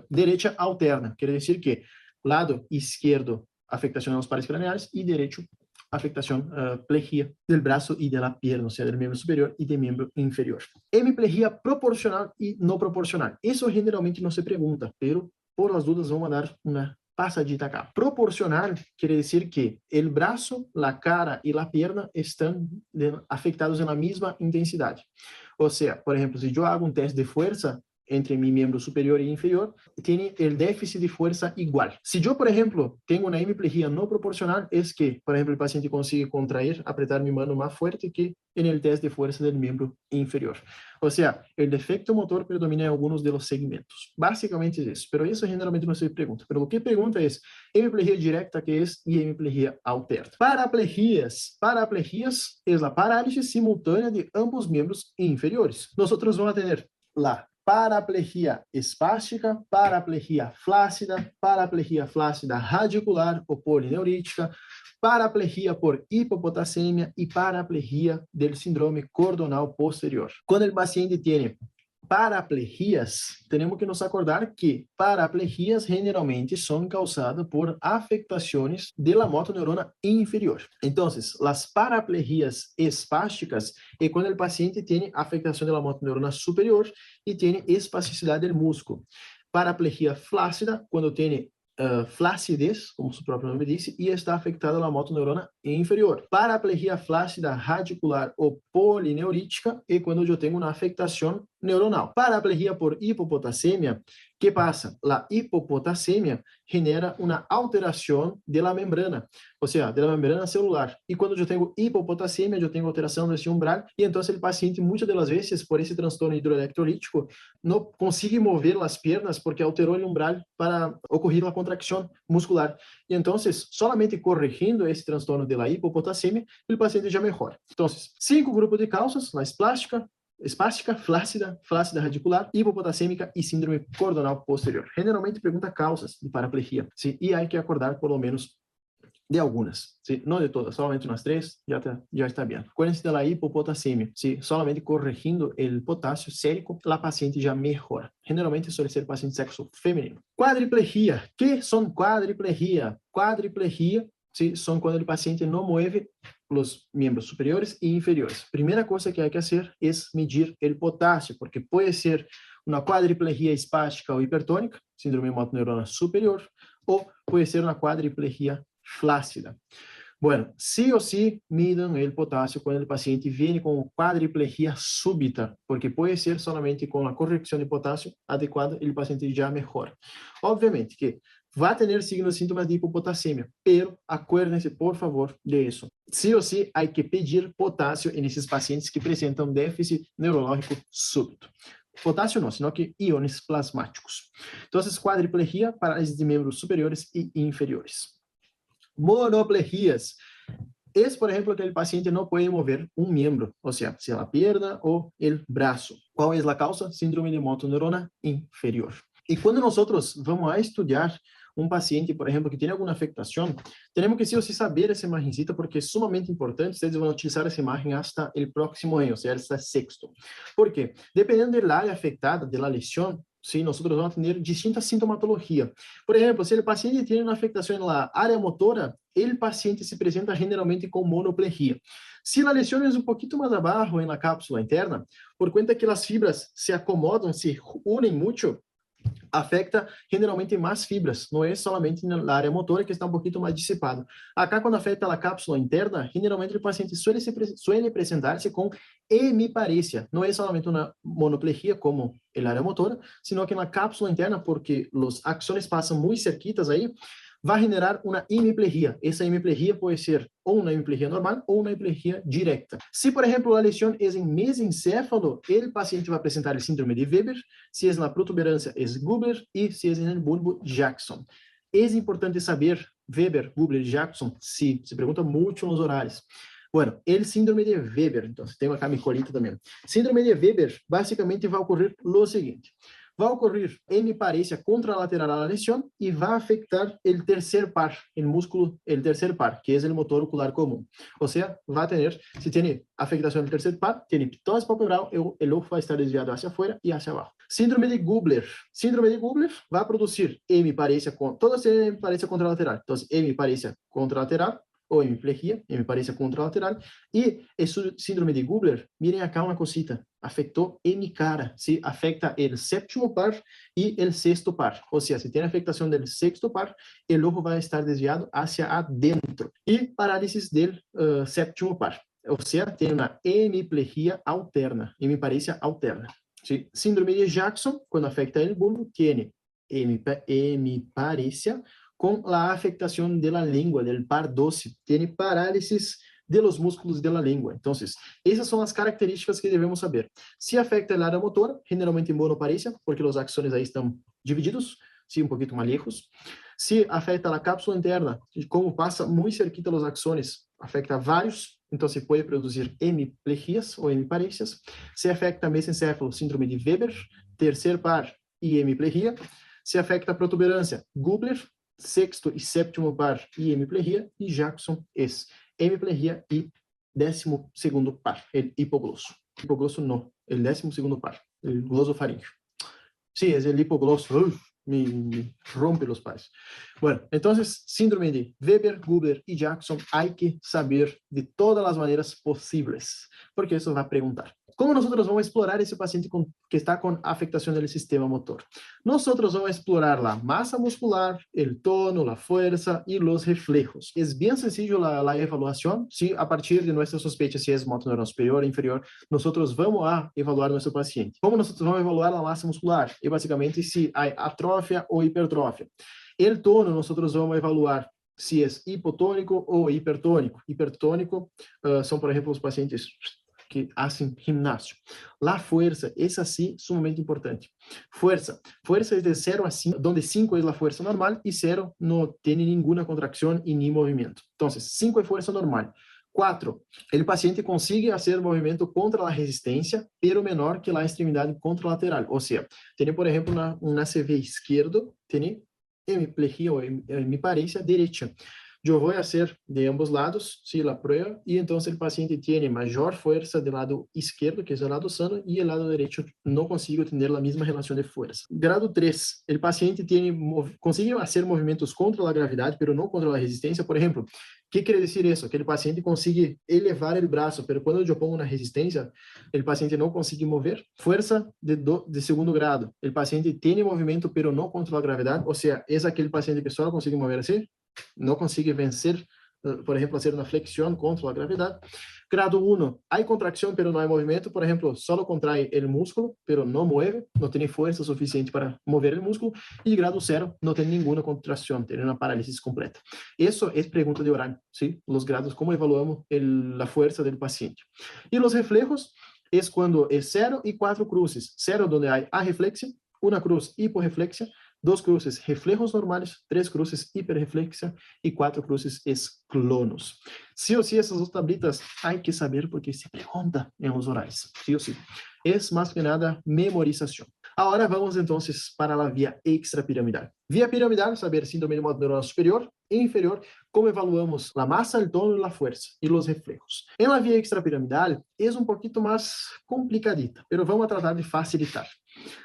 derecha alterna. Quiere decir que lado izquierdo, afectación a los pares craneales y derecho, afectación plejía del brazo y de la pierna, o sea, del miembro superior y del miembro inferior. Hemiplejía proporcional y no proporcional. Eso generalmente no se pregunta, pero por las dudas vamos a dar una pasadita acá. Proporcional quiere decir que el brazo, la cara y la pierna están afectados en la misma intensidad. O sea, por ejemplo, si yo hago un test de fuerza entre mi miembro superior e inferior, tiene el déficit de fuerza igual. Si yo, por ejemplo, tengo una hemiplejía no proporcional, es que, por ejemplo, el paciente consigue contraer, apretar mi mano más fuerte que en el test de fuerza del miembro inferior. O sea, el defecto motor predomina en algunos de los segmentos. Básicamente es eso, pero eso generalmente no se pregunta. Pero lo que pregunta es hemiplejía directa, que es, y hemiplejía alterna. Paraplegias. Paraplegias es la parálisis simultánea de ambos miembros inferiores. Nosotros vamos a tener la paraplejia espástica, paraplejia flácida radicular o polineurítica, paraplejia por hipopotassemia y paraplejia del síndrome cordonal posterior. Cuando el paciente tiene paraplegias, tenemos que nos acordar que paraplegias generalmente son causadas por afectaciones de la motoneurona inferior. Entonces, las paraplegias espásticas es cuando el paciente tiene afectación de la motoneurona superior y tiene espasticidad del músculo. Paraplegia flácida, cuando tiene flacidez, como su próprio nome diz, e está afetada a motoneurona inferior. Paraplegia flácida radicular ou polineurítica é quando eu tenho uma afectação neuronal. Paraplegia por hipopotassemia, que passa? A hipopotassemia genera uma alteração da membrana, ou seja, da membrana celular. E quando eu tenho hipopotassemia, eu tenho alteração desse umbral, e então o paciente, muitas das vezes, por esse transtorno hidroeletrolítico, não consegue mover as pernas porque alterou o umbral para ocorrer a contracção muscular. E então, solamente corrigindo esse transtorno da hipopotassemia, o paciente já melhora. Então, 5 grupos de causas: a espástica, flácida radicular, hipopotassêmica e síndrome cordonal posterior. Generalmente pergunta causas de paraplegia, ¿sí? E há que acordar pelo menos de algunas, ¿sí? No de todas, solamente unas 3, ya está bien. Acuérdense de la hipopotassemia, ¿sí? Solamente corrigindo el potasio sérico, la paciente ya mejora. Generalmente suele ser paciente de sexo femenino. Cuadriplegia. ¿Qué son cuadriplegia? Cuadriplegia, ¿sí? Son cuando el paciente no mueve los miembros superiores e inferiores. Primera cosa que hay que hacer es medir el potasio, porque puede ser una cuadriplegia espástica o hipertónica, síndrome motoneurona superior, o puede ser una cuadriplegia flácida. Bueno, sí o sí midan el potasio cuando el paciente viene con cuadriplegia súbita, porque puede ser solamente con la corrección de potasio adecuada el paciente ya mejora. Obviamente que va a tener signos y síntomas de hipopotassemia, pero acuérdense, por favor, de eso. Sí o sí hay que pedir potasio en esos pacientes que presentan déficit neurológico súbito. Potasio no, sino que iones plasmáticos. Entonces, cuadriplegia, parálisis de miembros superiores y inferiores. Monoplegias es, por ejemplo, que el paciente no puede mover un miembro, o sea la pierna o el brazo. ¿Cuál es la causa? Síndrome de motoneurona inferior. Y cuando nosotros vamos a estudiar un paciente, por ejemplo, que tiene alguna afectación, tenemos que sí o sí saber esa imagencita porque es sumamente importante. Ustedes van a utilizar esa imagen hasta el próximo año, o sea, hasta sexto. ¿Por qué? Dependiendo del área afectada, de la lesión, sí, nosotros vamos a tener distintas sintomatologías. Por ejemplo, si el paciente tiene una afectación en la área motora, el paciente se presenta generalmente con monoplegia. Si la lesión es un poquito más abajo en la cápsula interna, por cuenta que las fibras se acomodan, se unen mucho, afecta generalmente más fibras, no es solamente en la área motora que está un poquito más disipado. Acá cuando afecta la cápsula interna, generalmente el paciente suele presentarse con hemiparesia, no es solamente una monoplejía como el área motora, sino que en la cápsula interna, porque los axones pasan muy cerquitas ahí, va a generar una hemiplejía. Esa hemiplejía puede ser o una hemiplejía normal o una hemiplejía directa. Si, por ejemplo, la lesión es en mesencéfalo, el paciente va a presentar el síndrome de Weber, si es en la protuberancia es Gubler y si es en el bulbo Jackson. Es importante saber Weber, Gubler, Jackson, sí, se pregunta mucho en los horarios. Bueno, el síndrome de Weber, entonces tengo acá mi colita también. Síndrome de Weber, básicamente va a ocurrir lo siguiente. Va a ocurrir hemiparesia contralateral a la lesión y va a afectar el tercer par, el músculo, el tercer par, que es el motor ocular común. O sea, va a tener, si tiene afectación del tercer par, tiene ptosis palpebral, el ojo va a estar desviado hacia afuera y hacia abajo. Síndrome de Gubler. Síndrome de Gubler va a producir hemiparesia, todas tienen hemiparesia contralateral. Entonces, hemiparesia contralateral, o hemiparesia contralateral, y el síndrome de Gubler, miren acá una cosita, afectó hemicara, ¿sí? Afecta el séptimo par y el sexto par, o sea, si tiene afectación del sexto par, el ojo va a estar desviado hacia adentro, y parálisis del séptimo par, o sea, tiene una hemiplejía alterna, hemiparesia alterna, ¿sí? Síndrome de Jackson, cuando afecta el bulbo, tiene hemiparesia con la afectación de la lengua, del par 12, tiene parálisis de los músculos de la lengua. Entonces, esas son las características que debemos saber. Si afecta el área motora, generalmente monoparesia, porque los axones ahí están divididos, sí, un poquito más lejos. Si afecta la cápsula interna, y como pasa muy cerquita los axones, afecta varios, entonces puede producir hemiplegias o hemiparesias. Se afecta mesencéfalo, síndrome de Weber, tercer par y hemiplegia. Se afecta a protuberancia, Gubler, sexto y séptimo par y hemiplegia, y Jackson es hemiplegia y 12º par, el hipogloso. Hipogloso no, el 12º par, el glosofaríngeo. Sí, es el hipogloso. Me rompe los pares. Bueno, entonces, síndrome de Weber, Gubler y Jackson hay que saber de todas las maneras posibles, porque eso va a preguntar. ¿Cómo nosotros vamos a explorar ese paciente que está con afectación del sistema motor? Nosotros vamos a explorar la masa muscular, el tono, la fuerza y los reflejos. Es bien sencillo la evaluación, ¿sí? A partir de nuestra sospecha si es motoneural superior o inferior, nosotros vamos a evaluar nuestro paciente. ¿Cómo nosotros vamos a evaluar la masa muscular? Y básicamente si hay atrofia o hipertrofia. El tono, nosotros vamos a evaluar si es hipotônico ou hipertônico. Hipertônico são, por exemplo, os pacientes que hacen gimnasio. La fuerza es así sumamente importante. Fuerza es de 0 a 5, donde 5 es la fuerza normal y 0 no tiene ninguna contracción y ni movimiento. Entonces, 5 es fuerza normal. 4, el paciente consigue hacer movimiento contra la resistencia, pero menor que la extremidad contralateral. O sea, tiene, por ejemplo, un ACV izquierdo, tiene hemiplegia o hemiparesia derecha. Yo voy a hacer de ambos lados, sí, la prueba, y entonces el paciente tiene mayor fuerza del lado izquierdo, que es el lado sano, y el lado derecho no consigue tener la misma relación de fuerza. Grado 3, el paciente consigue hacer movimientos contra la gravedad, pero no contra la resistencia. Por ejemplo, ¿qué quiere decir eso? Que el paciente consigue elevar el brazo, pero cuando yo pongo una resistencia, el paciente no consigue mover. Fuerza de segundo grado, el paciente tiene movimiento, pero no contra la gravedad, o sea, es aquel paciente que solo consigue mover así, no consigue vencer, por ejemplo, hacer una flexión contra la gravedad. Grado 1, hay contracción, pero no hay movimiento. Por ejemplo, solo contrae el músculo, pero no mueve, no tiene fuerza suficiente para mover el músculo. Y grado 0, no tiene ninguna contracción, tiene una parálisis completa. Eso es pregunta de horario, ¿sí? Los grados, cómo evaluamos la fuerza del paciente. Y los reflejos es cuando es 0 y 4 cruces. 0 donde hay arreflexia, 1 cruz hiporreflexia, 2 cruces reflejos normales, 3 cruces hiperreflexia y 4 cruces es clonos. Sí o sí, esas dos tablitas hay que saber porque se pregunta en los horarios, sí o sí. Es más que nada memorización. Ahora vamos entonces para la vía extrapiramidal. Vía piramidal, saber síndrome de modo neuronal superior e inferior, cómo evaluamos la masa, el tono, la fuerza y los reflejos. En la vía extrapiramidal es un poquito más complicadita, pero vamos a tratar de facilitar.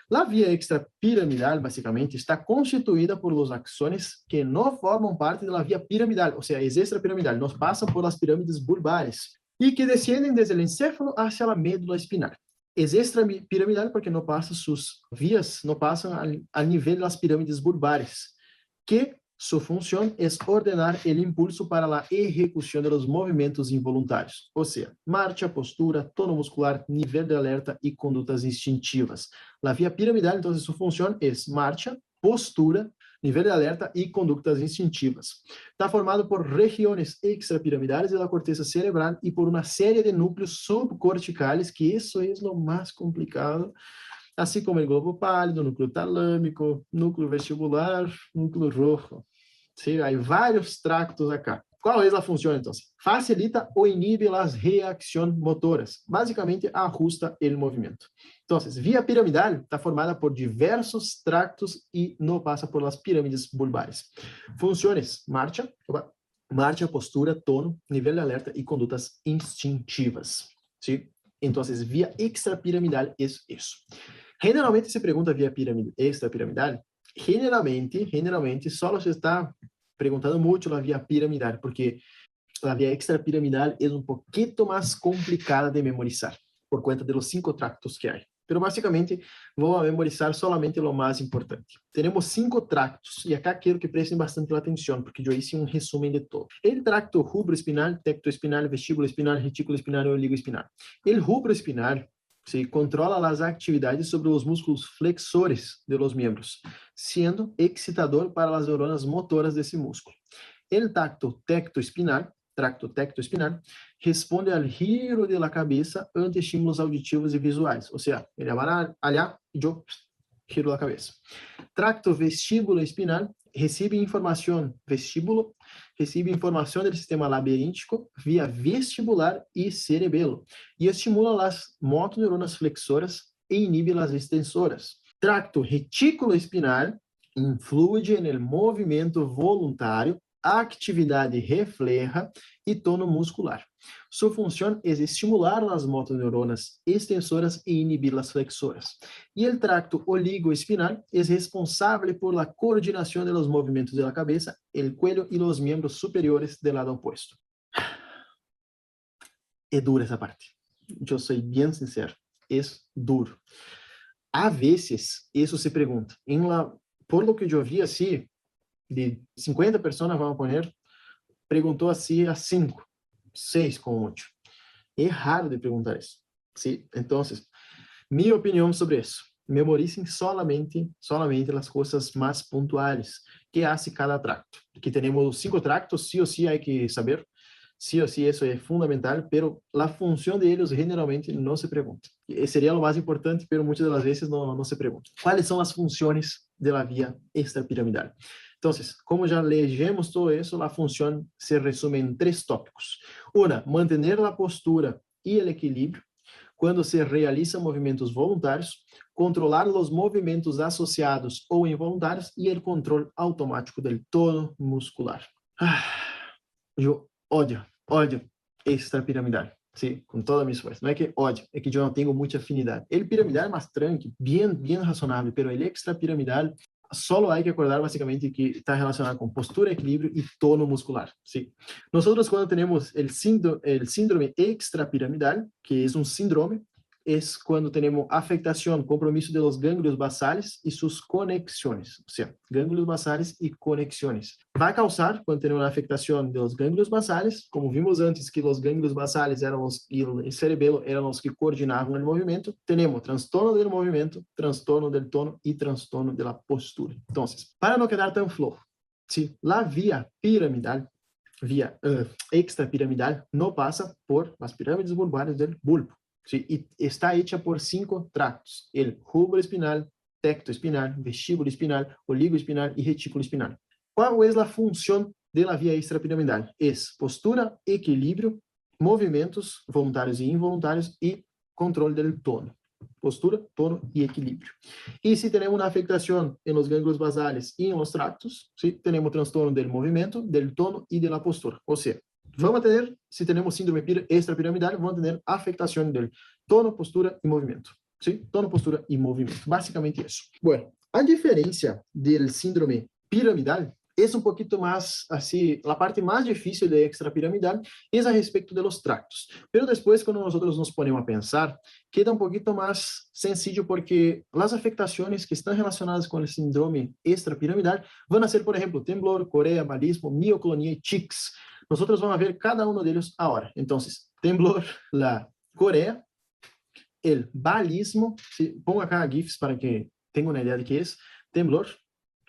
La vía extrapiramidal, básicamente, está constituida por los axones que no forman parte de la vía piramidal, o sea, es extrapiramidal, nos pasan por las pirámides bulbares y que descienden desde el encéfalo hacia la médula espinal. Es extrapiramidal porque no pasa, sus vías no pasan al nivel de las pirámides bulbares, que su función es ordenar el impulso para la ejecución de los movimientos involuntarios, o sea, marcha, postura, tono muscular, nivel de alerta y conductas instintivas. La vía piramidal, entonces, su función es marcha, postura, nivel de alerta y conductas instintivas. Está formado por regiones extrapiramidales de la corteza cerebral y por una serie de núcleos subcorticales, que eso es lo más complicado, así como el globo pálido, núcleo talâmico, núcleo vestibular, núcleo rojo. Sí, hay varios tractos acá. ¿Cuál es la función entonces? Facilita o inhibe las reacciones motoras. Básicamente ajusta el movimiento. Entonces, vía piramidal está formada por diversos tractos y no pasa por las pirámides bulbares. Funciones: marcha, postura, tono, nivel de alerta y conductas instintivas. ¿Sí? Entonces, vía extrapiramidal es eso. Generalmente se pregunta vía extrapiramidal. Generalmente solo se está preguntando mucho la vía piramidal, porque la vía extrapiramidal es un poquito más complicada de memorizar, por cuenta de los 5 tractos que hay. Pero básicamente voy a memorizar solamente lo más importante. Tenemos 5 tractos, y acá quiero que presten bastante atención, porque yo hice un resumen de todo. El tracto rubroespinal, tectoespinal, vestíbulo espinal, retículo espinal y oligoespinal. El rubroespinal se controla las actividades sobre los músculos flexores de los miembros, siendo excitador para las neuronas motoras de ese músculo. El tracto tectoespinal responde al giro de la cabeza ante estímulos auditivos y visuales. O sea, ele vai allá y yo giro la cabeza. Tracto vestíbulo espinal recibe información del sistema labiríntico vía vestibular y cerebelo y estimula las motoneuronas flexoras e inhibe las extensoras. Tracto retículo espinal influye en el movimiento voluntario, actividade refleja e tono muscular. Su función es estimular las motoneuronas extensoras e inhibir las flexoras. Y el tracto oligoespinal es responsable por la coordinación de los movimientos de la cabeza, el cuello y los miembros superiores del lado opuesto. Es dura esa parte. Yo soy bien sincero. Es duro. A veces, eso se pregunta. Por lo que yo vi así, de 50 personas, vamos a poner, preguntou assim a 5, 6 como mucho. É raro de perguntar isso. ¿Sí? Entonces, mi opinión sobre eso: memoricen solamente las cosas más puntuales que hace cada tracto. Aquí tenemos 5 tractos, sí o sí hay que saber, sí o sí eso es fundamental, pero la función de ellos generalmente no se pregunta. Sería lo más importante, pero muchas de las veces no se pregunta. ¿Cuáles son las funciones de la vía extrapiramidal? Entonces, como ya leemos todo eso, la función se resume en 3 tópicos. Una, mantener la postura y el equilibrio cuando se realizan movimientos voluntarios, controlar los movimientos asociados o involuntarios y el control automático del tono muscular. Yo odio extrapiramidal, sí, con todas mis fuerzas. No es que odio, es que yo no tengo mucha afinidad. El piramidal es más tranqui, bien razonable, pero el extrapiramidal solo hay que acordar básicamente que está relacionado con postura, equilibrio y tono muscular, ¿sí? Nosotros cuando tenemos el síndrome extrapiramidal, que es un síndrome, es cuando tenemos afectación, compromiso de los ganglios basales y sus conexiones, o sea, ganglios basales y conexiones. Va a causar, cuando tenemos una afectación de los ganglios basales, como vimos antes que los ganglios basales eran los, y el cerebelo eran los que coordinaban el movimiento, tenemos trastorno del movimiento, trastorno del tono y trastorno de la postura. Entonces, para no quedar tan flojo, ¿sí? La vía piramidal, extrapiramidal, no pasa por las pirámides bulbares del bulbo. ¿Sí? Y está hecha por 5 tractos: el rubroespinal, tectoespinal, vestíbulo espinal, oligoespinal y retículo espinal. ¿Cuál es la función de la vía extrapiramidal? Es postura, equilibrio, movimientos voluntarios e involuntarios y control del tono. Postura, tono y equilibrio. Y si tenemos una afectación en los ganglios basales y en los tractos, ¿sí? Tenemos trastorno del movimiento, del tono y de la postura. O sea, vamos a tener, si tenemos síndrome extrapiramidal, vamos a tener afectación del tono, postura y movimiento. ¿Sí? Tono, postura y movimiento. Básicamente eso. Bueno, a diferencia del síndrome piramidal, es un poquito más así, la parte más difícil de extrapiramidal es a respecto de los tractos. Pero después, cuando nosotros nos ponemos a pensar, queda un poquito más sencillo porque las afectaciones que están relacionadas con el síndrome extrapiramidal van a ser, por ejemplo, temblor, corea, balismo, mioclonía y tics. Nosotros vamos a ver cada uno de ellos ahora. Entonces, temblor, la corea, el balismo, ¿sí? Pongo acá GIFs para que tengan una idea de qué es. Temblor,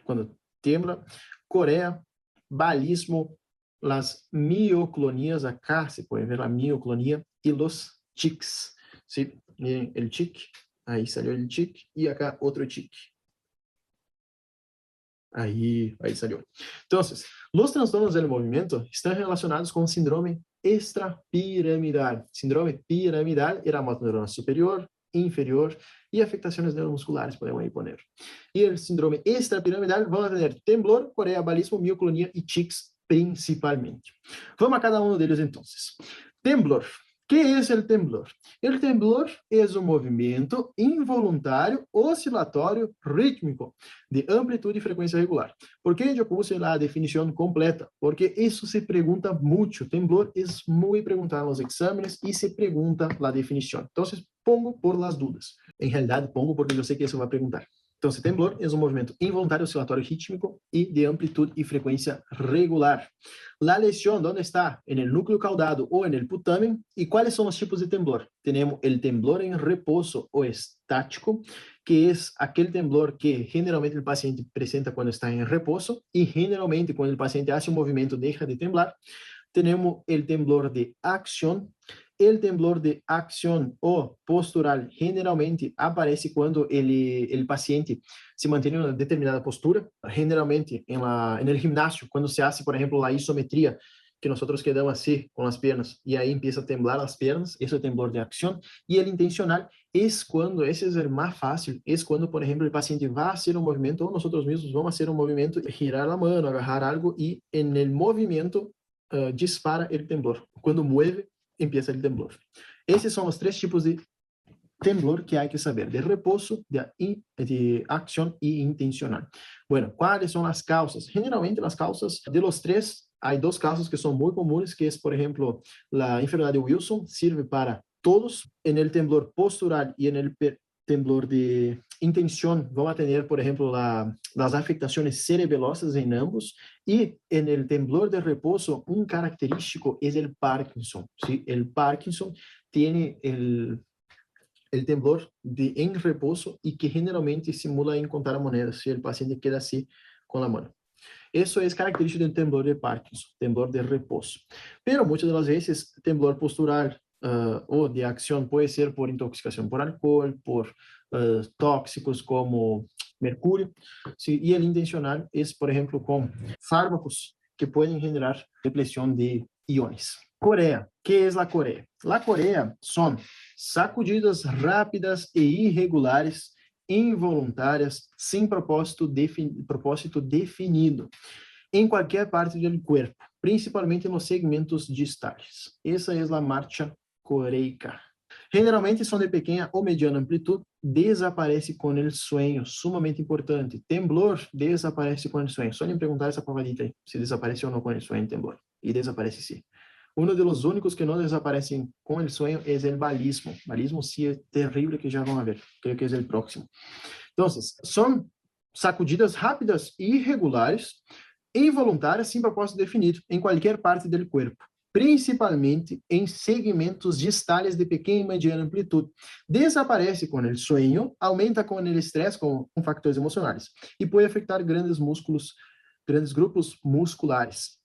cuando tiembla, corea, balismo, las mioclonías, acá se puede ver la mioclonía, y los tics, ¿sí? Miren el tic, ahí salió el tic, y acá otro tic. Ahí salió. Entonces, los trastornos del movimiento están relacionados con síndrome extrapiramidal. Síndrome piramidal era motor superior, inferior y afectaciones neuromusculares, podemos ahí poner. Y el síndrome extrapiramidal vamos a tener temblor, corea, balismo, mioclonía y tics principalmente. Vamos a cada uno de ellos entonces. Temblor. ¿Qué es el temblor? El temblor es un movimiento involuntario, oscilatorio, rítmico, de amplitud y frecuencia regular. ¿Por qué yo puse la definición completa? Porque eso se pregunta mucho. Temblor es muy preguntado en los exámenes y se pregunta la definición. Entonces, pongo por las dudas. En realidad, pongo porque yo sé que eso va a preguntar. Entonces, temblor es un movimiento involuntario, oscilatorio, rítmico y de amplitud y frecuencia regular. La lesión, ¿dónde está? En el núcleo caudado o en el putamen. ¿Y cuáles son los tipos de temblor? Tenemos el temblor en reposo o estático, que es aquel temblor que generalmente el paciente presenta cuando está en reposo y generalmente cuando el paciente hace un movimiento deja de temblar. Tenemos el temblor de acción. El temblor de acción o postural generalmente aparece cuando el paciente se mantiene en una determinada postura, generalmente en el gimnasio, cuando se hace, por ejemplo, la isometría, que nosotros quedamos así con las piernas y ahí empieza a temblar las piernas, eso es temblor de acción. Y el intencional es cuando, ese es el más fácil, es cuando, por ejemplo, el paciente va a hacer un movimiento o nosotros mismos vamos a hacer un movimiento, girar la mano, agarrar algo y en el movimiento dispara el temblor. Cuando mueve, empieza el temblor. Esos son los tres tipos de temblor que hay que saber, de reposo, de acción y intencional. Bueno, ¿cuáles son las causas? Generalmente las causas de los tres, hay dos causas que son muy comunes, que es, por ejemplo, la enfermedad de Wilson, sirve para todos. En el temblor postural y en el temblor de intención, vamos a tener, por ejemplo, las afectaciones cerebelosas en ambos, y en el temblor de reposo, un característico es el Parkinson, ¿sí? El Parkinson tiene el temblor en reposo y que generalmente simula en contar monedas, si el paciente queda así con la mano. Eso es característico del temblor de Parkinson, temblor de reposo. Pero muchas de las veces, temblor postural o de acción puede ser por intoxicación por alcohol, por tóxicos como mercurio, ¿sí? Y el intencional es, por ejemplo, con fármacos que pueden generar depresión de iones. Corea. ¿Qué es la Corea? La Corea son sacudidas rápidas e irregulares, involuntarias, sin propósito definido, en cualquier parte del cuerpo, principalmente en los segmentos distales. Esa es la marcha coreica. Generalmente son de pequeña o mediana amplitud, desaparece con el sueño, sumamente importante. Temblor desaparece con el sueño. Suelen preguntar esa probadita ahí, si desaparece o no con el sueño temblor. Y desaparece sí. Uno de los únicos que no desaparecen con el sueño es el balismo. Balismo sí es terrible, que ya van a ver. Creo que es el próximo. Entonces, son sacudidas rápidas e irregulares, involuntárias, sin propósito definido, em qualquer parte do corpo, principalmente em segmentos distales de pequena e mediana amplitude. Desaparece com o sonho, aumenta com o estresse, com factores emocionais, e pode afetar grandes grupos musculares.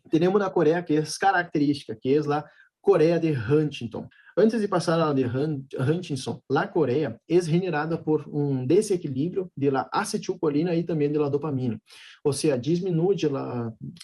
Temos na Coreia que é característica, que é a Coreia de Huntington. Antes de passar a de Huntington, a Coreia é generada por um desequilíbrio da acetilcolina e também da dopamina. Ou seja, diminui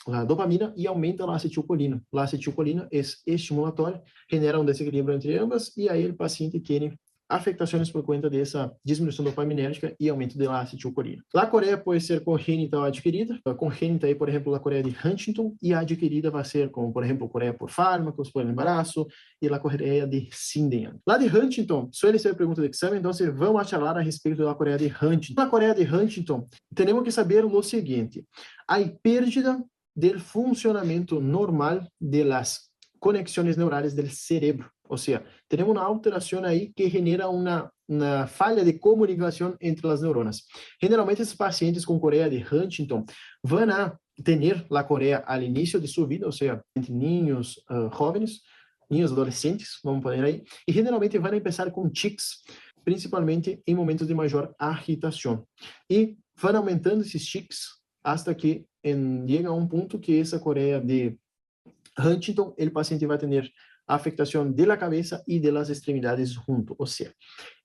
a dopamina e aumenta a acetilcolina. A acetilcolina é estimulatória, genera um desequilíbrio entre ambas e aí o paciente tem afectaciones por cuenta de esa disminución dopaminérgica y aumento de la acetilcolina. La corea puede ser congénita o adquirida. Congénita aí, por exemplo, a corea de Huntington, e a adquirida vai ser como, por exemplo, corea por fármacos, por embaraço, e a corea de Sydenham. La de Huntington suele ser pergunta de exame, então vamos a charlar a respeito da corea de Huntington. Na corea de Huntington, temos que saber o seguinte: há pérdida del funcionamento normal de las conexões neurais del cerebro. Ou seja, temos uma alteração aí que genera uma falha de comunicação entre as neuronas. Generalmente, esses pacientes com corea de Huntington vão a ter a corea al início de sua vida, ou seja, entre niños jóvenes, niños adolescentes, vamos poner aí, e generalmente vão começar com tics, principalmente em momentos de maior agitação. E vão aumentando esses tics hasta que chega a um ponto que essa corea de Huntington, o paciente vai ter afectação de la cabeza e de las extremidades junto, ou seja,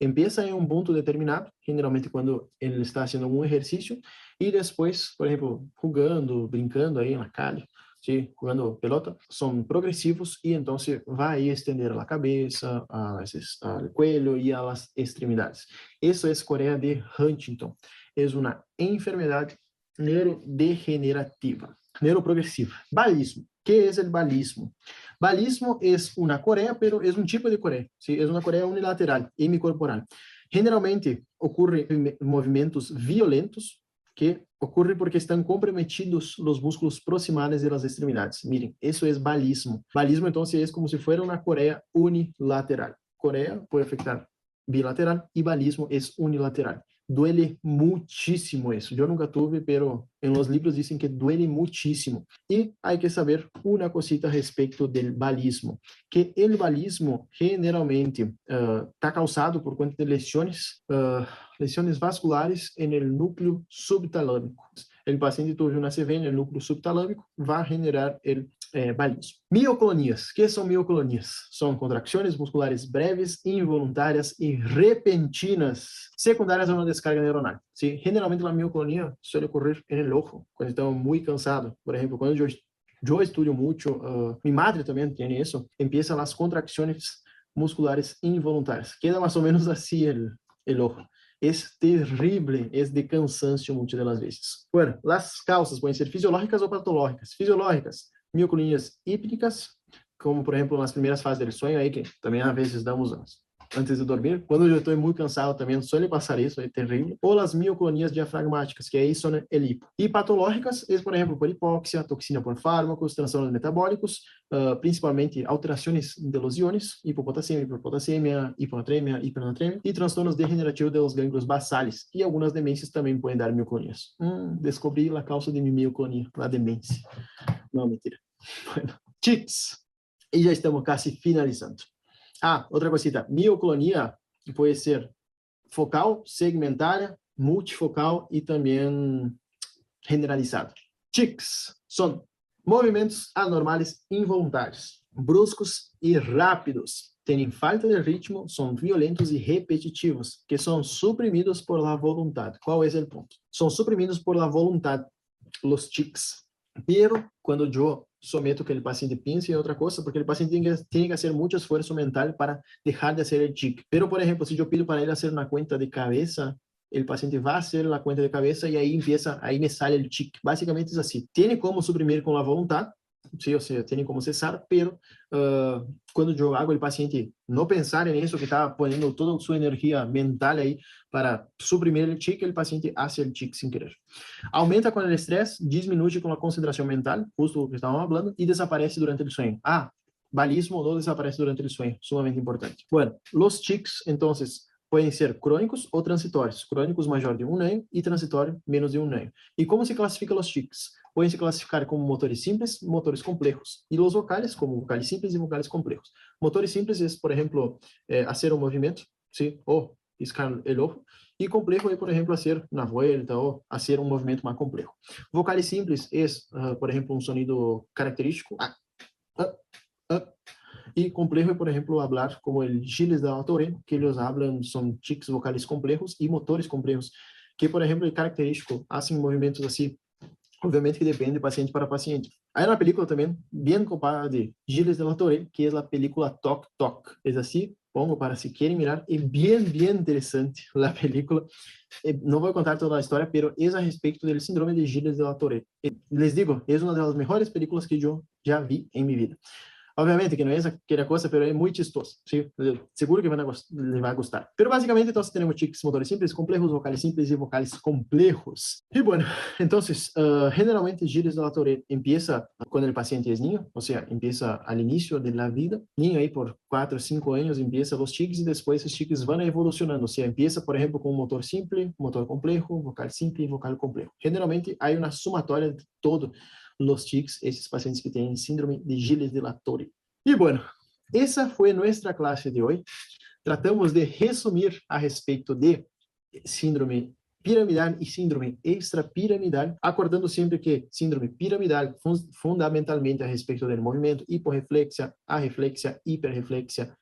empieza em um ponto determinado, generalmente quando ele está fazendo um exercício, e depois, por exemplo, jogando, brincando aí na calle, ¿sí? Jugando pelota, são progressivos e então se vai estender a cabeça, ao cuello e às extremidades. Isso é corea de Huntington, é uma enfermidade neurodegenerativa, neuroprogressiva. Balismo. ¿Qué es el balismo? Balismo es una corea, pero es un tipo de corea, ¿sí? Es una corea unilateral, hemicorporal. Generalmente ocurre en movimientos violentos, que ocurre porque están comprometidos los músculos proximales de las extremidades. Miren, eso es balismo. Balismo, entonces, es como si fuera una corea unilateral. Corea puede afectar bilateral y balismo es unilateral. Duele muchísimo eso. Yo nunca tuve, pero en los libros dicen que duele muchísimo. Y hay que saber una cosita respecto del balismo, que el balismo generalmente está causado por cuenta de lesiones vasculares en el núcleo subtalâmico. El paciente tuvo una CV en el núcleo subtalâmico, va a generar el balismo. Mioclonias. ¿Qué son mioclonias? Son contracciones musculares breves, involuntárias y repentinas, secundarias a una descarga neuronal. ¿Sí? Generalmente la mioclonia suele ocurrir en el ojo, cuando estamos muy cansados. Por ejemplo, cuando yo estudio mucho, mi madre también tiene eso, empiezan las contracciones musculares involuntarias. Queda más o menos así el ojo. Es terrible, es de cansancio muchas de las veces. Bueno, las causas pueden ser fisiológicas o patológicas. Fisiológicas, mioclonias hípnicas, como por ejemplo nas primeiras fases del sueño, aí que também às vezes damos antes de dormir. Quando eu estou muito cansado também suele passar isso, é terrível. Ou as mioclonias diafragmáticas, que aí são el hipo. E patológicas, por exemplo, por hipóxia, toxina por fármacos, transtornos metabólicos, principalmente alterações de los iones, hipopotassemia, hiperpotassemia, hiponatremia, hipernatremia, e transtornos degenerativos de los gânglios basales. E algumas demências também podem dar mioclonias. Descobri a causa de mi mioclonia, a demência. Não, mentira. Bueno, tics. E já estamos quase finalizando. Outra cosita, mioclonia pode ser focal, segmentária, multifocal e também generalizada. Tics são movimentos anormais involuntários, bruscos e rápidos, têm falta de ritmo, são violentos e repetitivos, que são suprimidos por la voluntad. Qual é o ponto? São suprimidos por la voluntad, los tics. Pero quando eu someto que o paciente pense em outra coisa, porque o paciente tem que fazer muito esforço mental para deixar de fazer o tic. Pero, por exemplo, se eu pido para ele fazer uma conta de cabeça, o paciente vai fazer a conta de cabeça e aí me sai o tic. Basicamente é assim. Tem como suprimir com a vontade, sí, ou seja, tem como cessar, pero quando eu hago o paciente não pensar nisso, que está ponendo toda a sua energia mental aí para suprimir o tic, o paciente faz o tic sem querer. Aumenta com o estresse, diminui com a concentração mental, justo o que estávamos falando, e desaparece durante o sonho. Balismo não desaparece durante o sonho, sumamente importante. Bueno, los tics, entonces, podem ser crônicos ou transitórios. Crônicos maior de 1 ano e transitório menos de 1 ano. E como se classifica os tics? Podem se classificar como motores simples, motores complejos. E os vocales como vocales simples e vocales complejos. Motores simples é, por exemplo, fazer um movimento, ¿sí? Ou piscar o ojo. E complejo é, por exemplo, fazer uma volta ou fazer um movimento mais complexo. Vocales simples é, por exemplo, um sonido característico. Y complejo, por ejemplo, hablar como el Gilles de la Tourette, que ellos hablan, son tics vocales complejos y motores complejos, que, por ejemplo, el característico, hacen movimientos así, obviamente que depende de paciente para paciente. Hay una película también bien copada de Gilles de la Torre, que es la película Toc Toc. Es así, pongo para si quieren mirar. Es bien, bien interesante la película. No voy a contar toda la historia, pero es a respecto del síndrome de Gilles de la Torre. Les digo, es una de las mejores películas que yo ya vi en mi vida. Obviamente que no es aquella cosa, pero es muy chistoso, ¿sí? Seguro que les va a gustar. Pero básicamente entonces tenemos tics motores simples, complejos, vocales simples y vocales complejos. Y bueno, entonces, generalmente Gilles de la Torre empieza cuando el paciente es niño, o sea, empieza al inicio de la vida. Niño ahí por 4 o 5 años empieza los tics y después esos tics van evolucionando. O sea, empieza, por ejemplo, con un motor simple, motor complejo, vocal simple y vocal complejo. Generalmente hay una sumatoria de todo los tics, esos pacientes que tienen síndrome de Gilles de la Torre. Y bueno, esa fue nuestra clase de hoy. Tratamos de resumir a respecto de síndrome piramidal y síndrome extrapiramidal, acordando siempre que síndrome piramidal fundamentalmente a respecto del movimiento, hiporreflexia, arreflexia, hiperreflexia,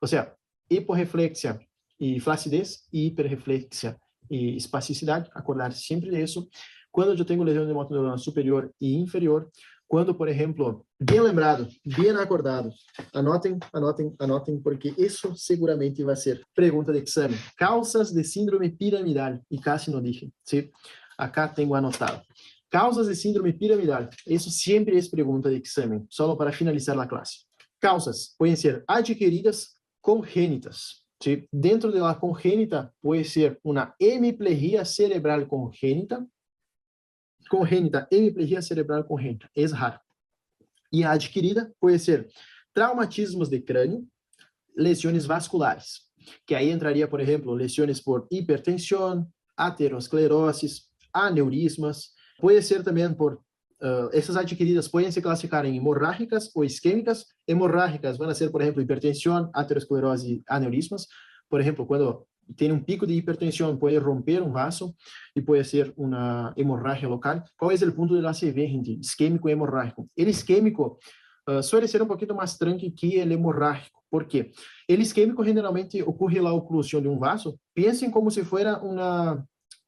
o sea, hiporreflexia y flacidez, y hiperreflexia y espasticidad, acordar siempre de eso. Quando eu tenho lesão de motoneurona superior e inferior, quando, por exemplo, bem lembrado, bem acordado, anotem, anotem, anotem, porque isso seguramente vai ser pergunta de exame. Causas de síndrome piramidal, e casi não dije, ¿sí? Acá tenho anotado. Causas de síndrome piramidal, isso sempre é pergunta de exame, só para finalizar a classe. Causas podem ser adquiridas, congênitas. ¿Sí? Dentro de la congênita pode ser uma hemiplegia cerebral congênita, hemiplegia cerebral congênita, é raro. E a adquirida pode ser traumatismos de crânio, lesões vasculares, que aí entraria, por exemplo, lesões por hipertensão, aterosclerose, aneurismas, pode ser também por essas adquiridas podem se classificar em hemorrágicas ou isquêmicas. Hemorrágicas vão ser, por exemplo, hipertensão, aterosclerose e aneurismas. Por exemplo, quando tem um pico de hipertensão, pode romper um vaso e pode ser uma hemorragia local. Qual é o ponto de ACV, gente? Isquêmico e hemorrágico. O isquêmico suele ser um pouquinho mais tranquilo que o hemorrágico. Por quê? O isquêmico, generalmente, ocorre a oclusão de um vaso. Pensem como se fosse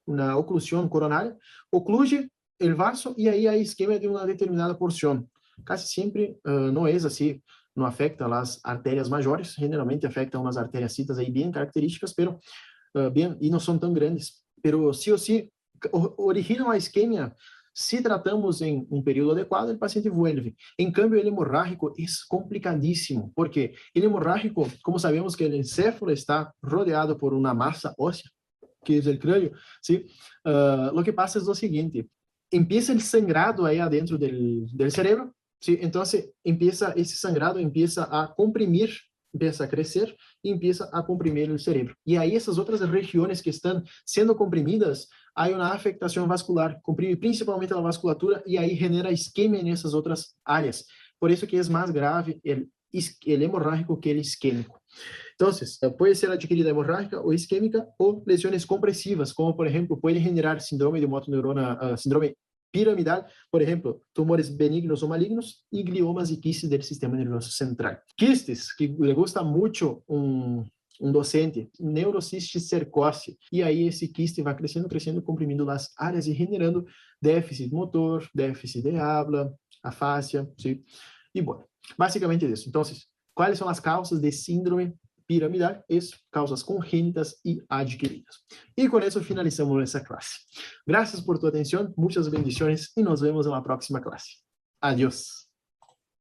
uma oclusão coronária. Ocluye o vaso e aí a isquemia de uma determinada porção. Casi sempre não é assim. Não afecta as artérias maiores, generalmente afecta umas artérias aí bem características, pero bem, e não são tão grandes. Pero sí ou sí, originam a isquemia se tratamos em um período adequado, o paciente vuelve. Em câmbio, o hemorrágico é complicadíssimo, porque o hemorrágico, como sabemos que o encéfalo está rodeado por uma massa óssea, que é o crânio, ¿sí? Lo que passa é o seguinte, empieza o sangrado aí adentro del cerebro, ¿sí? Entonces, esse sangrado empieza a comprimir, empieza a crescer e empieza a comprimir o cerebro. E aí, essas outras regiões que estão sendo comprimidas, há uma afectação vascular, comprime principalmente a vasculatura e aí genera isquemia nessas outras áreas. Por isso que é mais grave o hemorrágico que o isquêmico. Então, pode ser adquirida hemorrágica ou isquêmica ou lesões compressivas, como, por exemplo, pode generar síndrome de motoneurona, síndrome piramidal, por exemplo, tumores benignos ou malignos e gliomas e quistes do sistema nervoso central. Quistes, que le gusta muito um docente, neurocystis cercosis, e aí esse quiste vai crescendo, crescendo, comprimindo as áreas e generando déficit motor, déficit de habla, afasia, ¿sí? E bom, basicamente isso. Então, quais são as causas de síndrome piramidal? Causas congênitas e adquiridas. E com isso finalizamos essa classe. Graças por tu atenção, muitas bendições e nos vemos na próxima classe. Adiós.